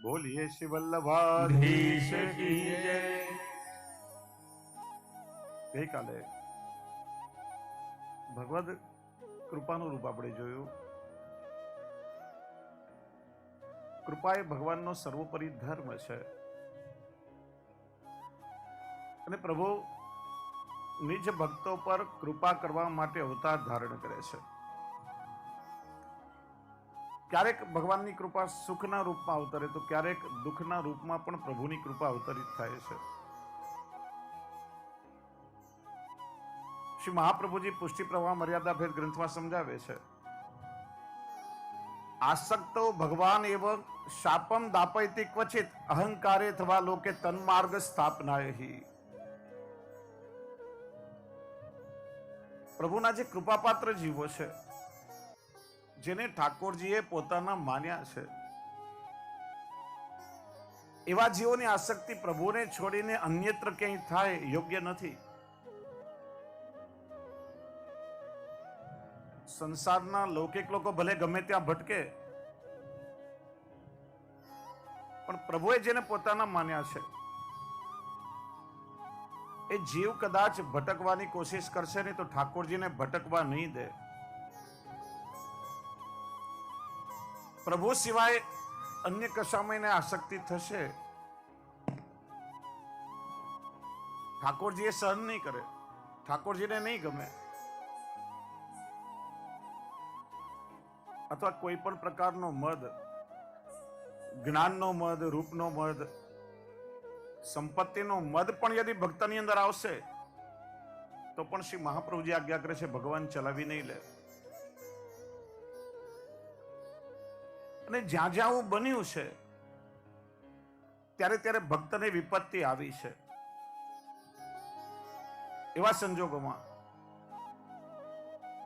બોલીએ શ્રી વલ્લભાધીશ કી જય. ગઈકાલે ભગવદ કૃપાનું રૂપ આપણે જોયું. કૃપા એ ભગવાનનો સર્વોપરી ધર્મ છે અને પ્રભુ નિજ ભક્તો પર કૃપા કરવા માટે અવતાર ધારણ કરે છે. ક્યારેક ભગવાનની કૃપા સુખના રૂપમાં અવતરે તો ક્યારેક દુઃખના રૂપમાં પણ પ્રભુની કૃપા અવતરિત થાય છે. શ્રી મહાપ્રભુજી પુષ્ટિ પ્રવાહ મર્યાદા ભેદ ગ્રંથમાં સમજાવે છે, આસક્તો ભગવાન એવ શાપમ દાપયતિ ક્વચિત અહંકારે થવા લોકે તન્માર્ગ સ્થાપનાયહિ. પ્રભુના જે કૃપાપાત્ર જીવો છે, જેને ઠાકોરજીએ પોતાના માન્યા છે, એવા જીવોની આસક્તિ પ્રભુને છોડીને અન્યત્ર ક્યાંય થાય યોગ્ય નથી. સંસારના લૌકિક લોકો ભલે ગમે ત્યાં ભટકે, પણ પ્રભુએ જેને પોતાના માન્યા છે એ જીવ કદાચ ભટકવાની કોશિશ કરશે ને તો ઠાકોરજીને ભટકવા નહીં દે. પ્રભુ સિવાય અન્ય કશામાં આસક્તિ થશે, ઠાકોરજી એ સહન નહીં કરે, ઠાકોરજીને નહીં ગમે, અથવા કોઈ પણ પ્રકારનો મદ, જ્ઞાનનો મદ, રૂપનો મદ, સંપત્તિનો મદ પણ યદિ ભક્તની અંદર આવશે તો પણ શ્રી મહાપ્રભુજી આજ્ઞા કરે છે ભગવાન ચલાવી નહીં લે. અને જ્યાં જ્યાં હું બન્યું છે ત્યારે ત્યારે ભક્તને વિપત્તિ આવી છે. એવા સંજોગોમાં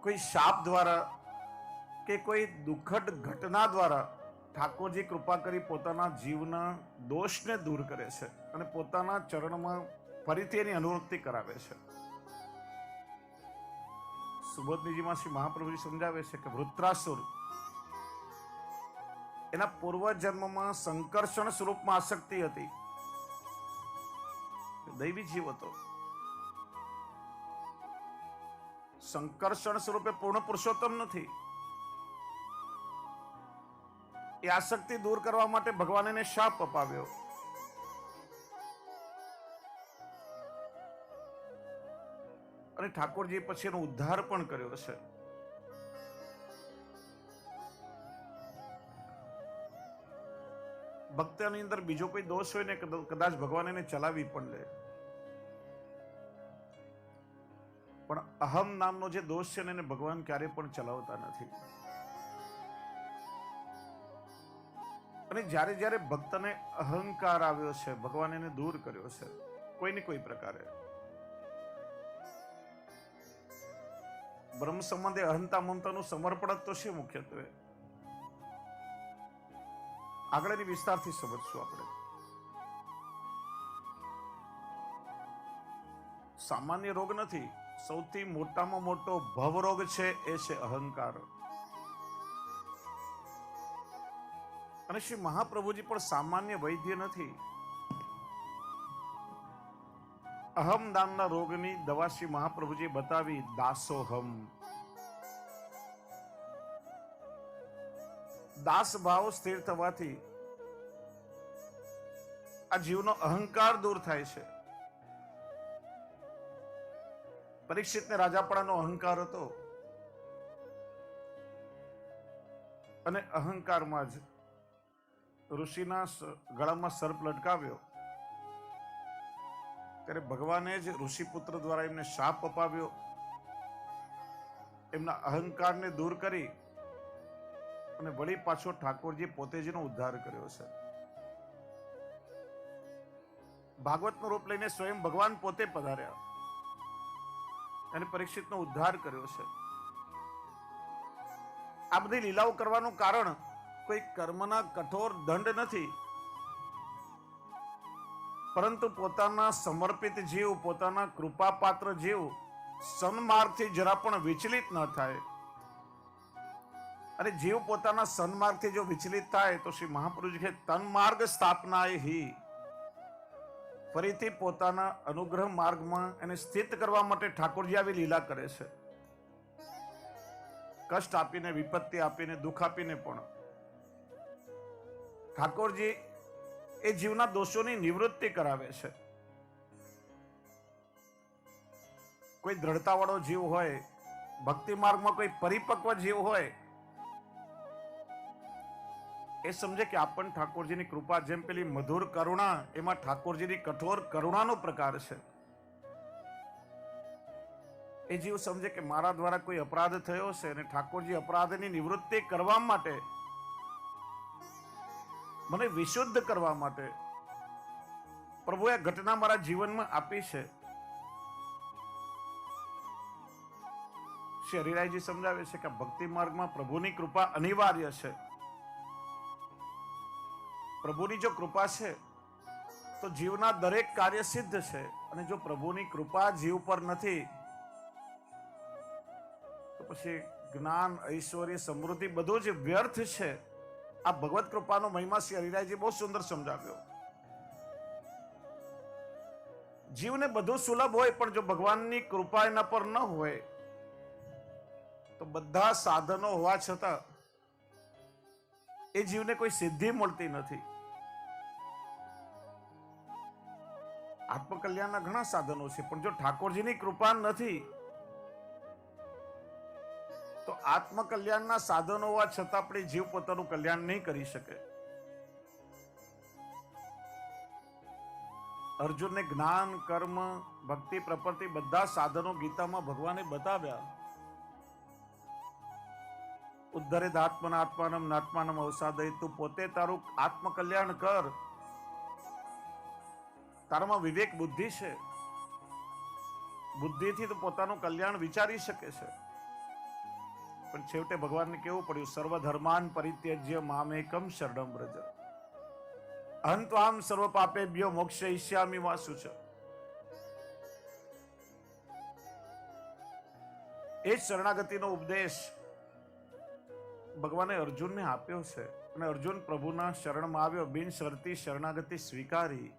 કોઈ શાપ દ્વારા કે કોઈ દુઃખદ ઘટના દ્વારા ઠાકોરજી કૃપા કરી પોતાના જીવના દોષને દૂર કરે છે અને પોતાના ચરણમાં ફરીથી એની અનુવૃત્તિ કરાવે છે. સુબોધનીજીમાં શ્રી મહાપ્રભુજી સમજાવે છે કે વૃત્રાસુર એના પૂર્વ જન્મમાં સંકર્ષણ સ્વરૂપમાં આસક્તિ હતી, દૈવી જીવ હતો. સંકર્ષણ સ્વરૂપે પૂર્ણ પુરુષોત્તમ નથી. એ આસક્તિ દૂર કરવા માટે ભગવાન એને શાપ અપાવ્યો. અને ઠાકોરજી પછી એનો ઉદ્ધાર પણ કર્યો છે. ભક્તની અંદર બીજો કોઈ દોષ હોય ને કદાચ ભગવાન એને ચલાવી પણ લે, પણ અહમ નામનો જે દોષ છે ને એને ભગવાન ક્યારે પણ ચલાવતા નથી. અને જ્યારે જ્યારે ભક્તને અહંકાર આવ્યો છે ભગવાન એને દૂર કર્યો છે કોઈ ને કોઈ પ્રકારે. બ્રહ્મ સંબંધે અહંતા મમતાનું સમર્પણ તો છે મુખ્યત્વે. આગળની વિસ્તારથી સમજશું આપણે. સામાન્ય રોગ નથી, સૌથી મોટામાં મોટો ભવરોગ છે એ છે અહંકાર. અને શ્રી મહાપ્રભુજી પણ સામાન્ય વૈદ્ય નથી. અહમ નામના રોગની દવા શ્રી મહાપ્રભુજી બતાવી, દાસોહમ. દાસ ભાવ સ્થિર થવાથી આ જીવનો અહંકાર દૂર થાય છે. પરીક્ષિતને રાજાપણાનો અહંકાર હતો અને અહંકારમાં જ ઋષિના ગળામાં સર્પ લટકાવ્યો ત્યારે ભગવાને જ ઋષિપુત્ર દ્વારા એમને શાપ અપાવ્યો, એમના અહંકારને દૂર કરી અને વળી પાછો ઠાકોરજી પોતે જ એનો ઉદ્ધાર કર્યો છે. ભાગવતનું રૂપ લઈને સ્વયં ભગવાન પોતે પધાર્યા અને પરીક્ષિતનો ઉદ્ધાર કર્યો છે. આ બધી લીલાઓ કરવાનું કારણ કોઈ કર્મના કઠોર દંડ નથી, પરંતુ પોતાના સમર્પિત જીવ, પોતાના કૃપાપાત્ર જીવ સન્માર્ગથી જરા પણ વિચલિત ન થાય અને જીવ પોતાના સન્માર્ગથી જો વિચલિત થાય તો શ્રી મહાપ્રભુજી કહે તન્માર્ગ સ્થાપનાએ હી, ફરીથી પોતાના અનુગ્રહ માર્ગમાં એને સ્થિત કરવા માટે ઠાકોરજી આવી લીલા કરે છે. કષ્ટ આપીને, વિપત્તિ આપીને, દુઃખ આપીને પણ ઠાકોરજી એ જીવના દોષોની નિવૃત્તિ કરાવે છે. કોઈ દ્રઢતાવાળો જીવ હોય, ભક્તિ માર્ગમાં કોઈ પરિપક્વ જીવ હોય, એ સમજે કે આપણ ઠાકોરજીની કૃપા, જેમ પેલી મધુર કરુણા, એમાં ઠાકોરજીની કઠોર કરુણાનો પ્રકાર છે. એ જીવ સમજે કે મારા દ્વારા કોઈ અપરાધ થયો છે અને ઠાકોરજી અપરાધની નિવૃત્તિ કરવા માટે, મને વિશુદ્ધ કરવા માટે પ્રભુએ આ ઘટના મારા જીવનમાં આપી છે. શ્રી હરિરાયજી સમજાવે છે કે ભક્તિ માર્ગમાં પ્રભુની કૃપા અનિવાર્ય છે. પ્રભુની જો કૃપા છે તો જીવના દરેક કાર્ય સિદ્ધ છે, અને જો પ્રભુની કૃપા જીવ પર નથી તો પછી જ્ઞાન, ઐશ્વર્ય, સમૃદ્ધિ બધું જ વ્યર્થ છે. આ ભગવત કૃપાનો મહિમા શ્રી હરિરાયજી બહુ સુંદર સમજાવ્યો. જીવને બધું સુલભ હોય, પણ જો ભગવાનની કૃપા એના પર ન હોય તો બધા સાધનો હોવા છતાં એ જીવને કોઈ સિદ્ધિ મળતી નથી. આત્મકલ્યાણના ઘણા સાધનો છે, પણ જો ઠાકોરજીની કૃપા નથી તો આત્મકલ્યાણના સાધનો હોવા છતાં આપણે જીવ પોતાનું કલ્યાણ નહીં કરી શકે. અર્જુનને જ્ઞાન, કર્મ, ભક્તિ, પ્રપત્તિ બધા સાધનો ગીતામાં ભગવાને બતાવ્યા. ઉદ્ધરેદ આત્મનાત્માનમ નાત્માનમ અવસાદય, તું પોતે તારું આત્મકલ્યાણ કર. તારામાં વિવેક બુદ્ધિ છે, બુદ્ધિથી તું પોતાનું કલ્યાણ વિચારી શકે છે. પણ છેવટે ભગવાનને કેવું પડ્યું? સર્વધર્માન પરિત્યજ્ય મામેકમ શરણમ વ્રજ, અહં ત્વામ સર્વ પાપેભ્યો મોક્ષયિષ્યામિ મા શુચ. એ જ શરણાગતિનો ઉપદેશ ભગવાને અર્જુનને આપ્યો છે, અને અર્જુન પ્રભુના શરણમાં આવ્યો, બિન શરતી શરણાગતિ સ્વીકારી.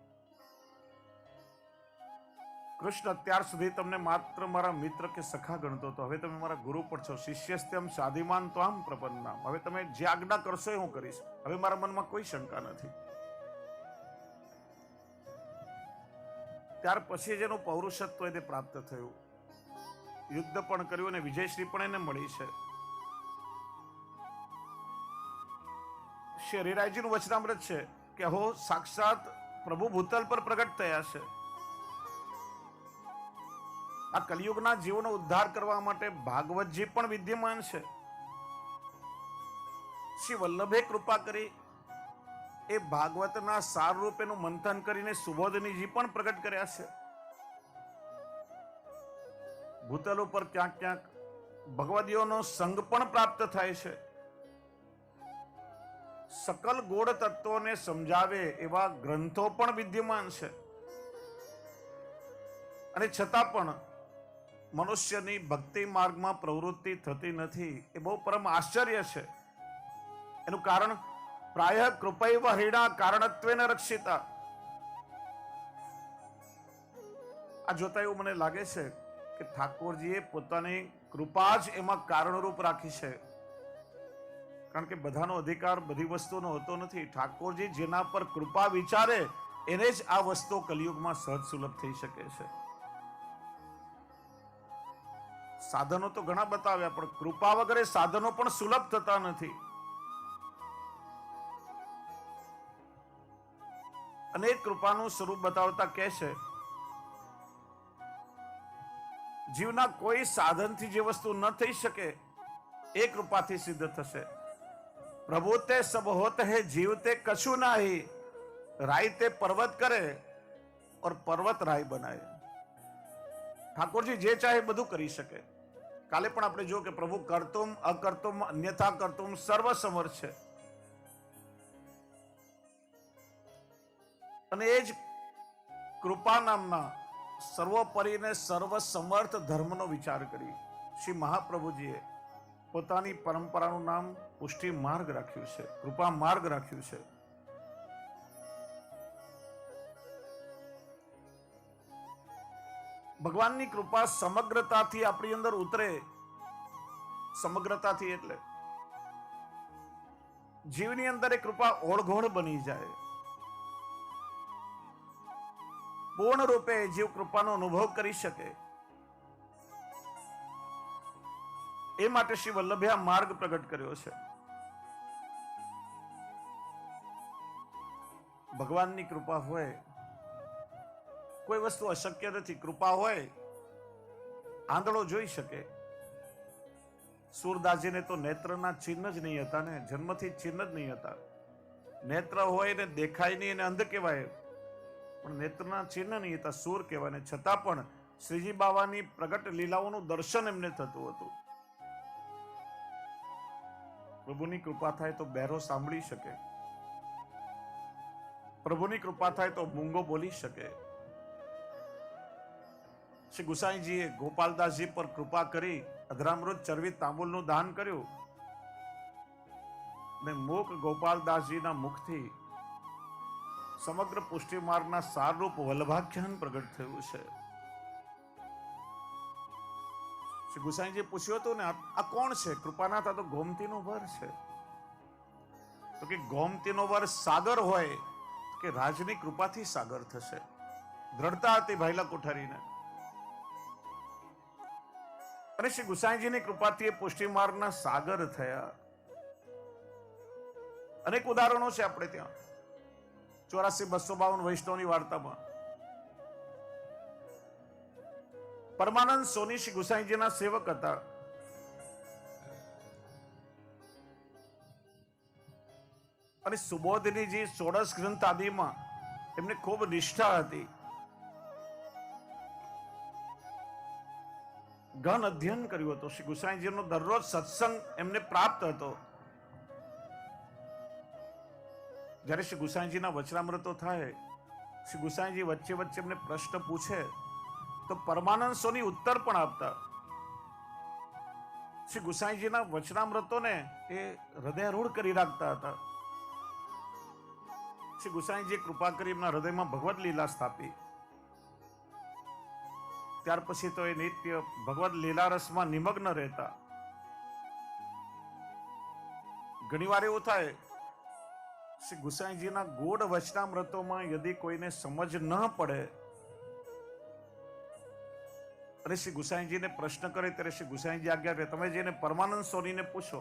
કૃષ્ણ અત્યાર સુધી તમને માત્ર મારા મિત્ર કે સખા ગણતો હતો, હવે તમે મારા ગુરુ પણ છો. શિષ્યસ્ત્યમ સાધિમાન ત્વામ પ્રપન્નામ, હવે તમે જે આજ્ઞા કરશો એ હું કરીશ. હવે મારા મનમાં કોઈ શંકા નથી. ત્યાર પછી જેનું પૌરુષત્વ એને પ્રાપ્ત થયું, યુદ્ધ પણ કર્યું અને વિજયશ્રી પણ એને મળી છે. શ્રી હરિરાયજીનું વચનામૃત છે કે હો સાક્ષાત પ્રભુ ભૂતલ પર પ્રગટ થયા છે. આ કલિયુગના જીવનો ઉદ્ધાર કરવા માટે ભાગવતજી પણ વિદ્યમાન છે. શ્રી વલ્લભે કૃપા કરી એ ભાગવતના સાર રૂપેનું મંથન કરીને સુબોધનીજી પણ પ્રગટ કર્યા છે. ભૂતલ ઉપર ક્યાંક ક્યાંક ભગવદીઓનો સંગ પણ પ્રાપ્ત થાય છે. સકલ ગોળ તત્વોને સમજાવે એવા ગ્રંથો પણ વિદ્યમાન છે, અને છતાં પણ મનુષ્યની ભક્તિ માર્ગમાં પ્રવૃત્તિ થતી નથી. એ બહુ પરમ આશ્ચર્ય છે. એનું કારણ પ્રાય કૃપૈવ હરિણા કારણત્વેન રક્ષિતા. આ જોતા એવું મને લાગે છે કે ઠાકોરજીએ પોતાની કૃપા જ એમાં કારણરૂપ રાખી છે. કારણ કે બધાનો અધિકાર બધી વસ્તુનો હોતો નથી. ઠાકોરજી જેના પર કૃપા વિચારે એને જ આ વસ્તુ કલિયુગમાં સહજ સુલભ થઈ શકે છે. સાધનો તો ઘણા બતાવ્યા, પણ કૃપા વગર સાધનો પણ સુલભ થતા નથી. અને કૃપાનું સ્વરૂપ બતાવતા કહે છે, જીવના કોઈ સાધનથી જે વસ્તુ ન થઈ શકે એ કૃપાથી સિદ્ધ થશે. પ્રભુ તે સબ હોત હે, જીવ તે કશું નાહી, રાય તે પર્વત કરે और પર્વત રાય બનાય. ઠાકોરજી જે ચાહે બધું કરી શકે. કાલે પણ આપણે જો કે પ્રભુ કર્તુમ અકર્તુમ અન્યથા કર્તુમ સર્વ સમર્થ છે. અને એ જ કૃપા નામના સર્વોપરી ને સર્વ સમર્થ ધર્મનો વિચાર કરી શ્રી મહાપ્રભુજીએ પોતાની પરંપરાનું નામ પુષ્ટિ માર્ગ રાખ્યું છે, કૃપા માર્ગ રાખ્યું છે. ભગવાનની કૃપા સમગ્રતાથી આપણી અંદર ઉતરે. સમગ્રતાથી એટલે જીવની અંદર એ કૃપા ઓળઘોળ બની જાય. પૂર્ણ રૂપે જીવ કૃપાનો અનુભવ કરી શકે. એ માટે શ્રી વલ્લભે આ માર્ગ પ્રગટ કર્યો છે. ભગવાનની કૃપા હોય, કોઈ વસ્તુ અશક્ય નથી. કૃપા હોય, આંધળો જોઈ શકે. સૂરદાસજીને તો નેત્રના ચિહ્ન જ નહીં હતા ને, જન્મથી ચિહ્ન જ નહીં હતા. નેત્ર હોય ને દેખાય નહીં એને અંધ કહેવાય, પણ નેત્રના ચિહ્ન નહીં હતા, સૂર કહેવાય. ને છતાં પણ શ્રીજી બાવાની પ્રગટ લીલાઓનું દર્શન એમને થતું હતું. પ્રભુની કૃપા થાય તો બહેરો સાંભળી શકે, પ્રભુની કૃપા થાય તો મૂંગો બોલી શકે. શ્રી ગુસાઈજીએ ગોપાલદાસજી પર કૃપા કરી અધરામૃત ચરવી તાંબુલનું દાન કર્યું ને મૂક ગોપાલદાસજીના મુખથી સમગ્ર પુષ્ટિ માર્ગના સારરૂપ વલ્લભાખ્યાન પ્રગટ થયું છે. શ્રી ગુસાઈજીએ પૂછ્યું હતું ને, આ કોણ છે? કૃપાના હતા તો ગોમતીનો વર છે. તો કે ગોમતીનો વર સાગર હોય કે રાજની કૃપાથી સાગર થશે. દ્રઢતા હતી ભાઈલા કોઠારીને. અને શ્રી ગુસાઈજીની કૃપાથી એ પુષ્ટિ માર્ગના સાગર થયા. અનેક ઉદાહરણો છે આપણે ત્યાં 84-252 વૈષ્ણવની વાર્તામાં. પરમાનંદ સોની શ્રી ગુસાઈજીના સેવક હતા. અને સુબોધિનીજી ષોડશ ગ્રંથ આદિમાં એમને ખૂબ નિષ્ઠા હતી. ઘન અધ્યયન કર્યું હતું. શ્રી ગુસાઈજીનો દરરોજ સત્સંગ એમને પ્રાપ્ત હતો. જ્યારે શ્રી ગુસાઈજીના વચનામૃતો થાય, શ્રી ગુસાઈજી વચ્ચે વચ્ચે એમને પ્રશ્ન પૂછે તો પરમાનંદ સોની ઉત્તર પણ આપતા. શ્રી ગુસાઈજીના વચનામૃતોને એ હૃદયારૂઢ કરી રાખતા હતા. શ્રી ગુસાઈજીએ કૃપા કરી એમના હૃદયમાં ભગવદ લીલા સ્થાપી. ત્યાર પછી તો એ નિત્ય ભગવદ લીલા રસમાં નિમગ્ન રહેતા. ઘણી વાર એવું થાય, શ્રી ગુસાઈજીના ગૂઢ વચનામૃતોમાં યદિ કોઈને સમજ ન પડે અને શ્રી ગુસાઈજીને પ્રશ્ન કરે ત્યારે શ્રી ગુસાઈજી આજ્ઞા કરે, તમે જઈને પરમાનંદ સોનીને પૂછો.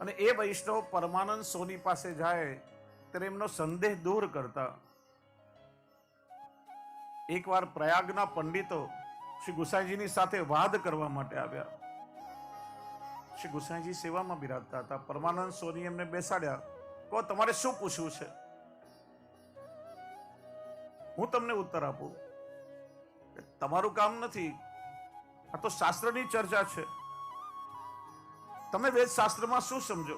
અને એ વૈષ્ણવ પરમાનંદ સોની પાસે જાય ત્યારે એમનો સંદેહ દૂર કરતા. એકવાર પ્રયાગના પંડિતો શ્રી ગુસાઈજીની સાથે વાદ કરવા માટે આવ્યા. શ્રી ગુસાઈજી સેવામાં બિરાજતા હતા. પરમાનંદ સોની એમને બેસાડ્યા. કહો, તમારે શું પૂછવું છે? હું તમને ઉત્તર આપું. તમારું કામ નથી, આ તો શાસ્ત્રની ચર્ચા છે. તમે વેદ શાસ્ત્રમાં શું સમજો?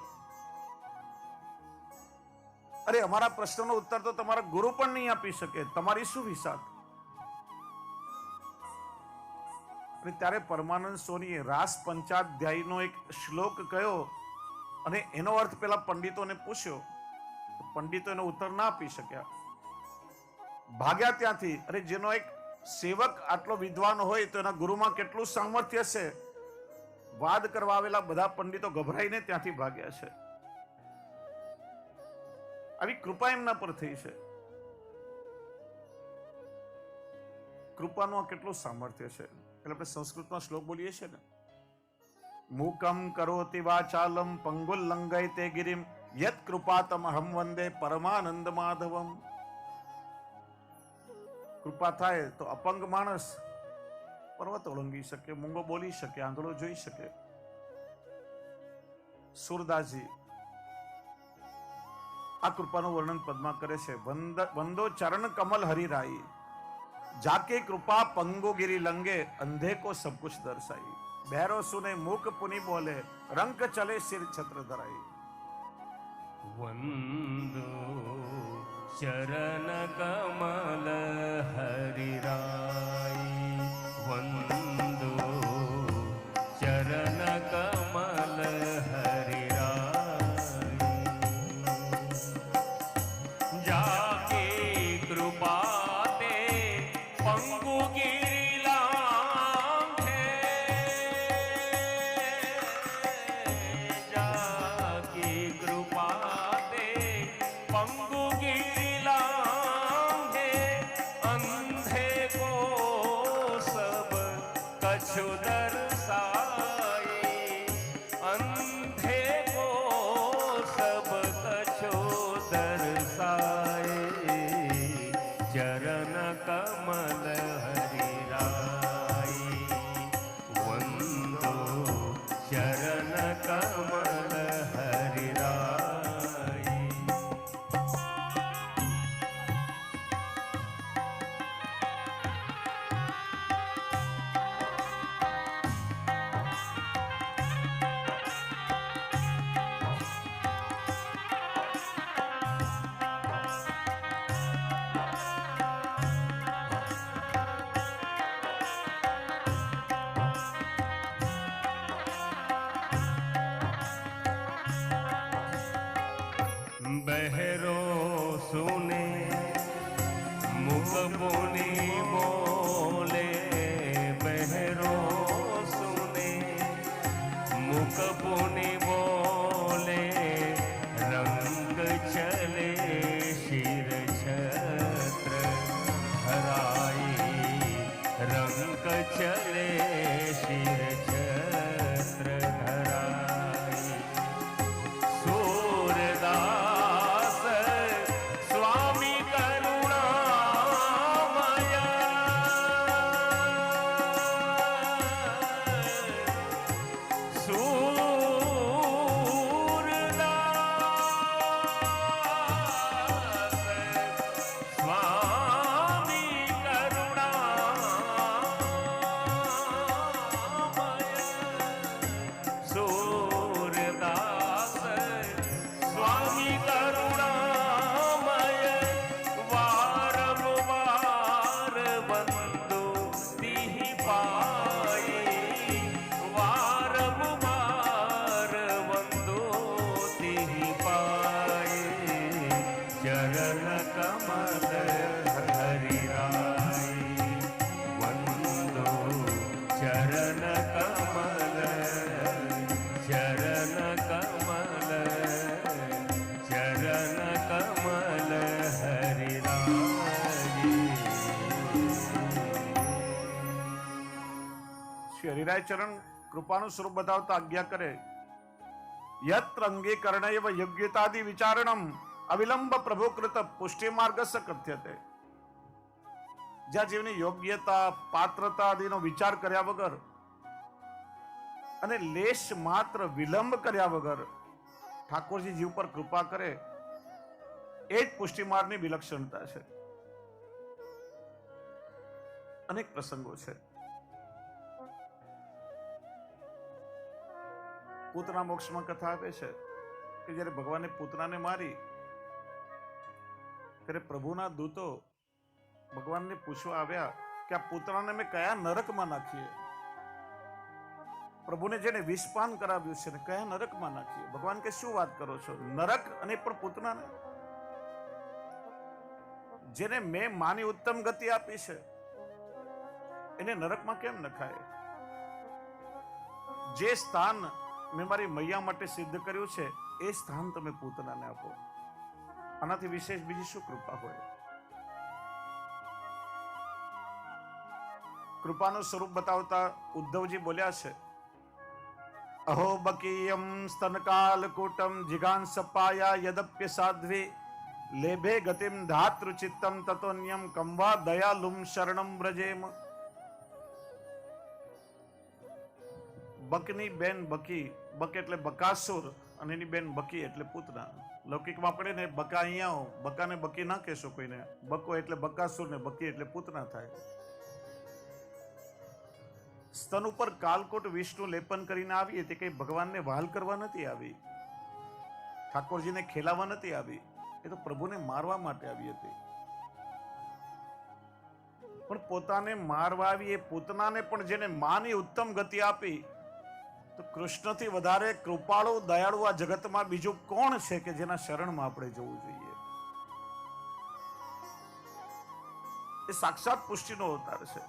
અરે, અમારા પ્રશ્નનો ઉત્તર તો તમારા ગુરુ પણ નહીં આપી શકે, તમારી શું વિસાત? અને ત્યારે પરમાનંદ સોનીએ રાસ પંચાધ્યાયનો એક શ્લોક કહ્યો અને એનો અર્થ પેલા પંડિતોને પૂછ્યો. પંડિતો એનો ઉત્તર ના આપી શક્યા, ભાગ્યા ત્યાંથી. અરે, જેનો એક સેવક આટલો વિદ્વાન હોય તો એના ગુરુમાં કેટલું સામર્થ્ય છે. વાદ કરવા આવેલા બધા પંડિતો ગભરાઈને ત્યાંથી ભાગ્યા છે. આવી કૃપા એમના પર થઈ છે. કૃપાનું આ કેટલું સામર્થ્ય છે. એટલે આપણે સંસ્કૃતમાં શ્લોક બોલીએ છીએ ને, મૂકમ કરોતિ વાચાલમ પંગુલ લંઘયતે ગિરિમ યત કૃપાતમ અહમ વંદે પરમાનંદ માધવમ. કૃપા થાય તો અપંગ માણસ પર્વત ઓળંગી શકે, મૂંગો બોલી શકે, આંધળો જોઈ શકે. સુરદાસજી આ કૃપાનું વર્ણન પદમાં કરે છે. વંદો ચરણ કમલ હરિરાઈ, જાકે કૃપા પંગોગીરી લંગે, અંધે કો સબ કુછ દર્શાઈ. બહેરો સુને મૂક પુની બોલે, રંક ચલે સિર છત્ર ધરાઈ. વંદો ચરણ કમલ હરિરાઈ, વંદો બહેરો સુને મુખ બોલી બોલે, બહેરો સુને મુખ બોલી બોલે, રંગ ચલે શિર છત્ર હરાઈ, રંગ ચલે શિર છત્ર ધરાઈ. સૂરદાસ સ્વામી કરુણામય, સૂરદાસ સ્વામી કરુણામય, સૂરદાસ સ્વામી કરુણામય, વારંવાર વંદો તિહિ પાઈ, વારંવાર વંદો તિહિ પાઈ, ચરણ કમલ હરિરાઈ, વંદો ચરણ કમલ, ચરણ કમલ, ચરણ કમલ હરિરાઈ. શ્રી હરિરાય ચરણ કૃપાનું સ્વરૂપ બતાવતા આજ્ઞા કરે, યત્ર અંગીકરણૈવ યોગ્યતાદિ વિચારણમ અવિલંબ પ્રભુકૃત પુષ્ટિ માર્ગસ્ય કથ્યતે. જ્યાં જીવની યોગ્યતા પાત્રતા આદિનો વિચાર કર્યા વગર અને લેશ માત્ર વિલંબ કર્યા વગર ઠાકોરજી જીવ પર કૃપા કરે, એ જ પુષ્ટિ માર્ગની વિલક્ષણતા છે. અનેક પ્રસંગો છે. પૂતના મોક્ષમાં કથા આપે છે કે જ્યારે ભગવાને પૂતનાને મારી ત્યારે પ્રભુના દૂતો ભગવાનને પૂછવા આવ્યા કે આ પૂતનાને મેં કયા નરકમાં નાખીએ. પ્રભુને જેને વિષપાન કરાવ્યું છે ને કયા નરકમાં નાખીએ. ભગવાન કે શું વાત કરો છો, નરક અને પણ પૂતનાને? જેને મેં માની ઉત્તમ ગતિ આપી છે એને નરકમાં કેમ નખાય? જે સ્થાન મેં મારી મૈયા માટે સિદ્ધ કર્યું છે એ સ્થાન તમે પૂતનાને આપો. આનાથી વિશેષ બીજી શું કૃપા હોય? કૃપાનું સ્વરૂપ બતાવતા ઉદ્ધવજી બોલ્યા છે, અહો બકીયમ સ્તનકાલકૂટમ જિગાંસપાયા યદપ્ય સાધ્વી લેભે ગતિમ ધાતૃચિત્તમ તતોન્યમ કંવા દયાલુમ શરણમ વ્રજેમ. બકની બેન બકી, બક એટલે બકાસુર અને એની બેન બકી એટલે પૂતના. લૌકિકમાં આપણે ને બકા અહીંયા આવો, બકાને બકી ના કહેશો કોઈને. બકો એટલે બકાસુર ને બકી એટલે પૂતના થાય. સ્તન ઉપર કાલકોટ વિષનું લેપન કરીને આવી તે કઈ ભગવાનને વહાલ કરવા નથી આવી, ઠાકોરજીને ખેલાવા નથી આવી, એ તો પ્રભુને મારવા માટે આવી હતી. પણ પોતાને મારવા આવી એ પૂતનાને પણ જેને માની ઉત્તમ ગતિ આપી, તો કૃષ્ણથી વધારે કૃપાળુ દયાળુ આ જગતમાં બીજું કોણ છે કે જેના શરણમાં આપણે જવું જોઈએ? એ સાક્ષાત પુષ્ટિનો અવતાર છે.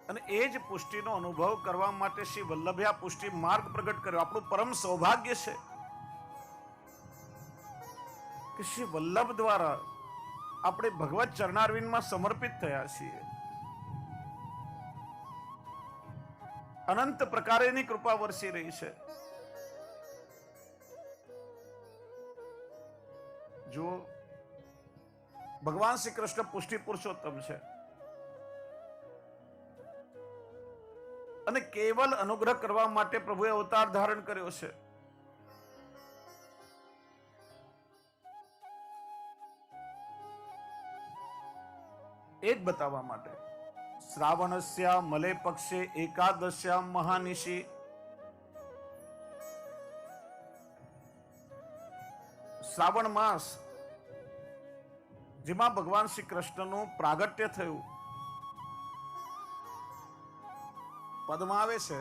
અને એ જ પુષ્ટિનો અનુભવ કરવા માટે શ્રી વલ્લભે આ પુષ્ટિ માર્ગ પ્રગટ કર્યો. આપણું પરમ સૌભાગ્ય છે કે શ્રી વલ્લભ દ્વારા આપણે ભગવત ચરણારવિંદમાં સમર્પિત થયા છીએ. અનંત પ્રકારેની કૃપા વરસી રહી છે. જો ભગવાન શ્રી કૃષ્ણ પુષ્ટિ પુરુષોત્તમ છે અને કેવલ અનુગ્રહ કરવા માટે પ્રભુએ અવતાર ધારણ કર્યો છે. એ જ બતાવવા માટે શ્રાવણસ્યા મલે પક્ષે એકાદશ્યા મહાનિશી, શ્રાવણ માસ જેમાં ભગવાન શ્રી કૃષ્ણનું પ્રાગટ્ય થયું, પદમાં આવે છે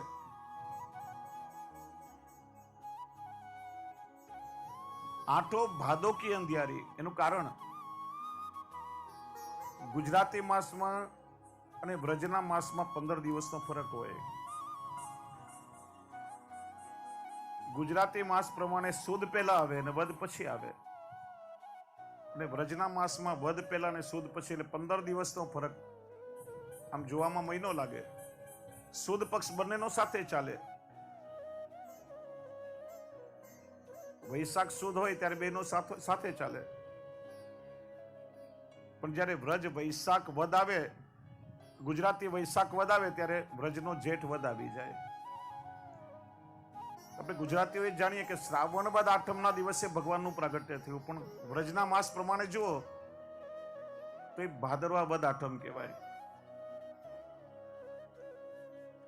આઠો ભાદોકી અંધિયારી એનું કારણ ગુજરાતી માસમાં અને વ્રજના માસમાં 15 દિવસનો ફરક હોય. ગુજરાતી માસ પ્રમાણે સુદ પહેલા આવે અને વદ પછી આવે, અને વ્રજના માસમાં વદ પહેલા અને સુદ પછી, એટલે 15 દિવસનો ફરક. આમ જોવામાં મહિનો લાગે. સુદ પક્ષ બંનેનો સાથે ચાલે. વૈશાખ સુદ હોય ત્યારે બેનો સાથે ચાલે, પણ જ્યારે વ્રજ વૈશાખ વદ આવે, ગુજરાતી વૈશાખ વદ આવે ત્યારે વ્રજનો જેઠ વદ આવી જાય. આપણે ગુજરાતીઓ જાણીએ કે શ્રાવણ વદ આઠમના દિવસે ભગવાનનું પ્રાગટ્ય થયું, પણ વ્રજના માસ પ્રમાણે જુઓ તો એ ભાદરવા વદ આઠમ કહેવાય.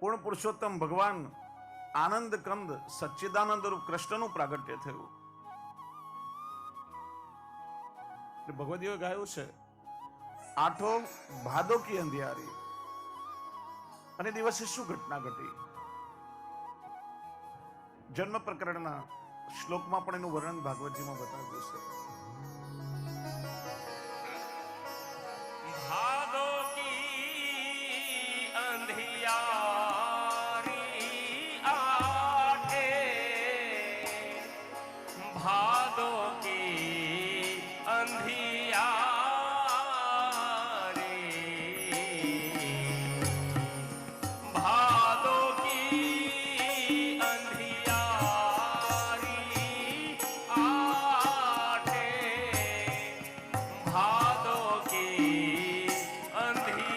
પૂર્ણ પુરુષોત્તમ ભગવાન આનંદ કંદ સચ્ચિદાનંદ રૂપ કૃષ્ણનું પ્રાગટ્ય થયું. ભગવદીઓએ ગાયું છે, આઠો ભાદોકી અંધિયારી. અને દિવસે શું ઘટના ઘટી? જન્મ પ્રકરણના શ્લોકમાં પણ એનું વર્ણન ભાગવતજીમાં બતાવ્યું છે. भादो की अंधियारी आठे, भादो की अंधियारी, भादो की अंधियारी आठे, भादो की अंधियारी.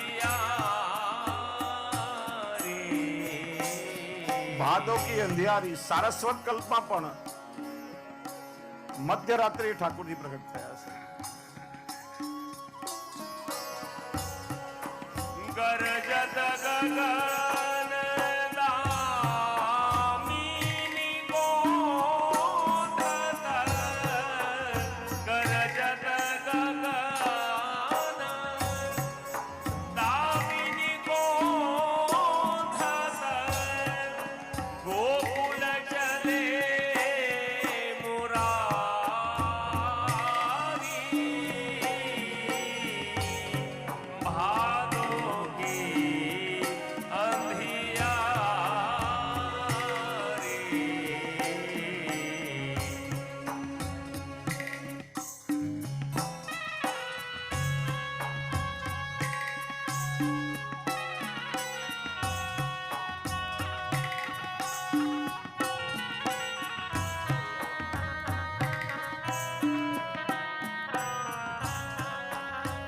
ભાદોકી અંધિયારી સારસ્વત કલ્પમાં પણ મધ્યરાત્રિ ઠાકોરજી પ્રગટ થયા છે. ગરજત ગગન દામિની ગોધત, ગરજત ગગન દામિની ગોધત, ગોકુલ ચલે મુરારી, ભાદો કી અંધિયારી.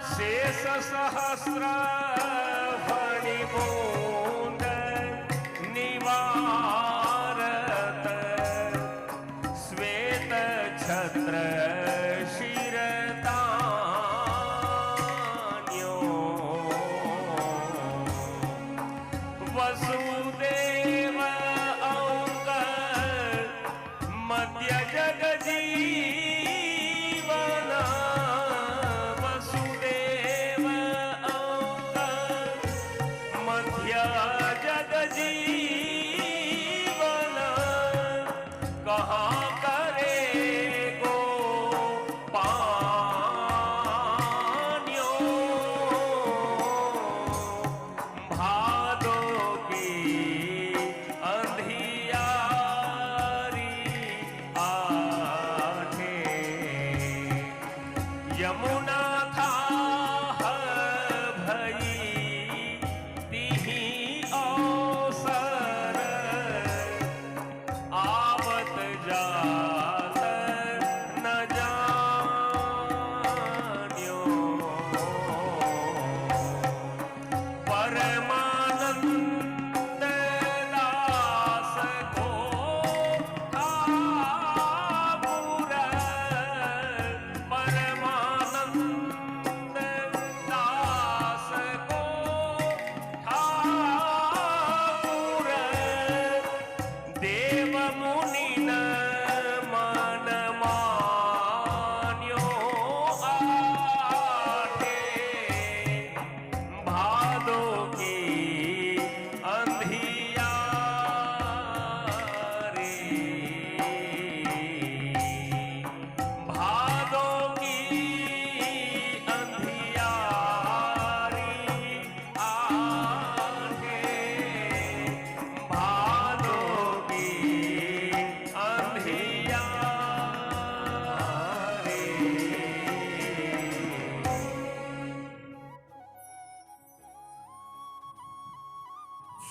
શેષ સહસ્ર ફણિમૂંડ નિવારત, શ્વેત છત્ર શિરતાન્યો, વસુદેવ અંક મધ્ય જગજીવન, વસુદેવ અંક મધ્ય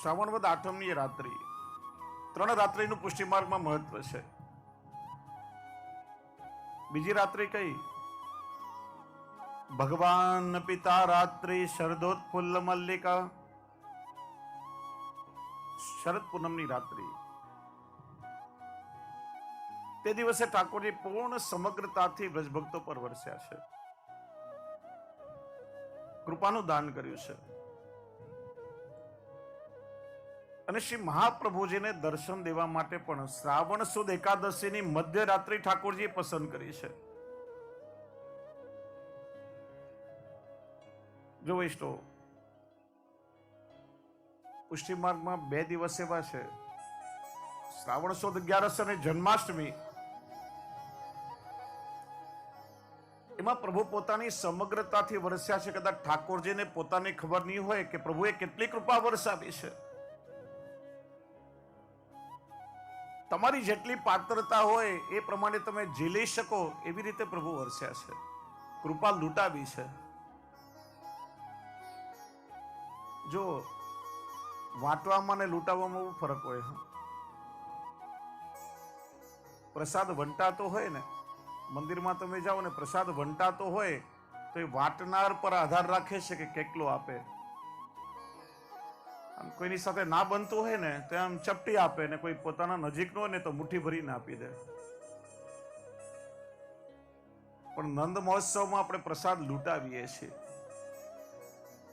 શ્રાવણ વદ આઠમની રાત્રિ, 3 રાત્રિનું પુષ્ટિ માર્ગમાં મહત્વ છે. બીજી રાત્રિ કઈ? ભગવાન પિતા રાત્રિ શરદોત્ફુલ્લ મલ્લિકા, શરદ પૂનમની રાત્રિ. તે દિવસે ઠાકોરજી પૂર્ણ સમગ્રતાથી વ્રજભક્તો પર વરસ્યા છે, કૃપાનું દાન કર્યું છે. અને શ્રી મહાપ્રભુજીને દર્શન દેવા માટે પણ શ્રાવણ સુદ એકાદશીની મધ્યરાત્રિ ઠાકોરજીએ પસંદ કરી છે. જો વૈષ્ણવ, પુષ્ટિ માર્ગમાં 2 દિવસ એવા છે, શ્રાવણ સુદ 11 અને જન્માષ્ટમી. એમાં પ્રભુ પોતાની સમગ્રતાથી વરસ્યા છે. કદાચ ઠાકોરજીને પોતાની ખબર નહીં હોય કે પ્રભુએ કેટલી કૃપા વરસાવી છે. તમારી જેટલી પાત્રતા હોય એ પ્રમાણે તમે ઝીલી શકો એવી રીતે પ્રભુ વરસ્યા છે, કૃપા લૂંટાવી છે. જો વાંટવામાં ને લૂંટાવવામાં બહુ ફરક હોય. પ્રસાદ વંટાતો હોય ને, મંદિરમાં તમે જાઓ ને પ્રસાદ વંટાતો હોય તો એ વાટનાર પર આધાર રાખે છે કે કેટલો આપે. આમ કોઈની સાથે ના બનતું હોય ને તો આમ ચપટી આપે, ને કોઈ પોતાના નજીકનો હોય ને તો મુઠ્ઠી ભરીને આપી દે. પણ નંદ મહોત્સવમાં આપણે પ્રસાદ લૂંટાવીએ છીએ,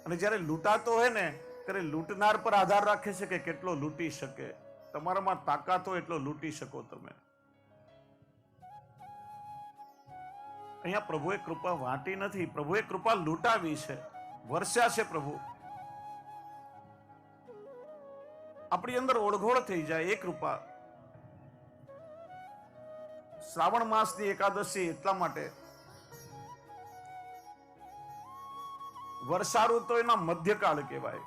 અને જ્યારે લૂંટાતો હોય ને ત્યારે લૂંટનાર પર આધાર રાખે છે કે કેટલો લૂંટી શકે. તમારામાં તાકાત હોય એટલો લૂંટી શકો તમે. અહીંયા પ્રભુએ કૃપા વાંટી નથી, પ્રભુએ કૃપા લૂંટાવી છે, વરસ્યા છે પ્રભુ. આપણી અંદર ઓળઘોળ થઈ જાય એ કૃપા. શ્રાવણ માસની એકાદશી એટલા માટે વર્ષા ઋતુ એના મધ્યકાળ કહેવાય.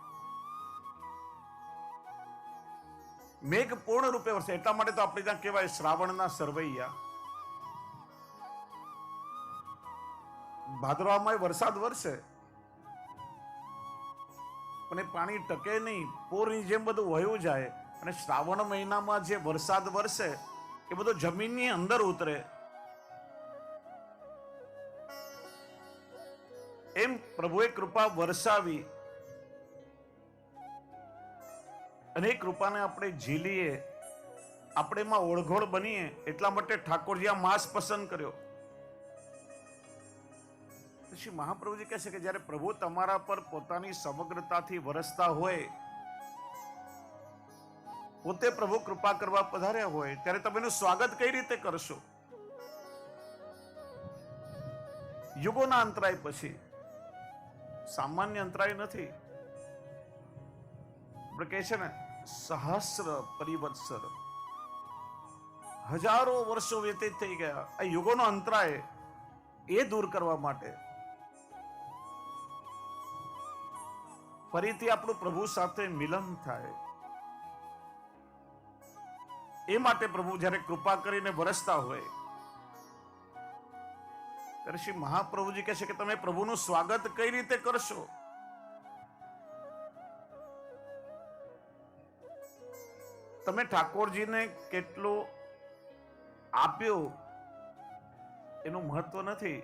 મેઘ પૂર્ણ રૂપે વરસે એટલા માટે તો આપણે ત્યાં કહેવાય શ્રાવણના સરવૈયા. ભાદરવામાં વરસાદ વરસે પણ એ પાણી ટકે નહીં, પૂરની જેમ બધું વહ્યું જાય. અને શ્રાવણ મહિનામાં જે વરસાદ વરસે એ બધો જમીનની અંદર ઉતરે. એમ પ્રભુએ કૃપા વરસાવી, અને એ કૃપાને આપણે ઝીલીએ, આપણે એમાં ઓળઘોળ બનીએ. એટલા માટે ઠાકોરજી આ માસ પસંદ કર્યો. શ્રી મહાપ્રભુજી કહે છે કે જ્યારે પ્રભુ તમારા પર પોતાની સમગ્રતાથી વરસતા હોય, પોતે પ્રભુ કૃપા કરવા પધાર્યા હોય, ત્યારે તમે એનું સ્વાગત કઈ રીતે કરશો? યુગોના અંતરાય પછી, સામાન્ય અંતરાય નથી. આપણે કહે છે ને સહસ્ર પરિવત્સર, હજારો વર્ષો વ્યતીત થઈ ગયા. આ યુગોનો અંતરાય એ દૂર કરવા માટે, ફરીથી આપણું પ્રભુ સાથે મિલન થાય, એ માટે પ્રભુ જ્યારે કૃપા કરીને વરસતા હોય ત્યારે શ્રી મહાપ્રભુજી કહે છે કે તમે પ્રભુનું સ્વાગત કઈ રીતે કરશો? તમે ઠાકોરજીને કેટલું આપ્યું એનું મહત્વ નથી,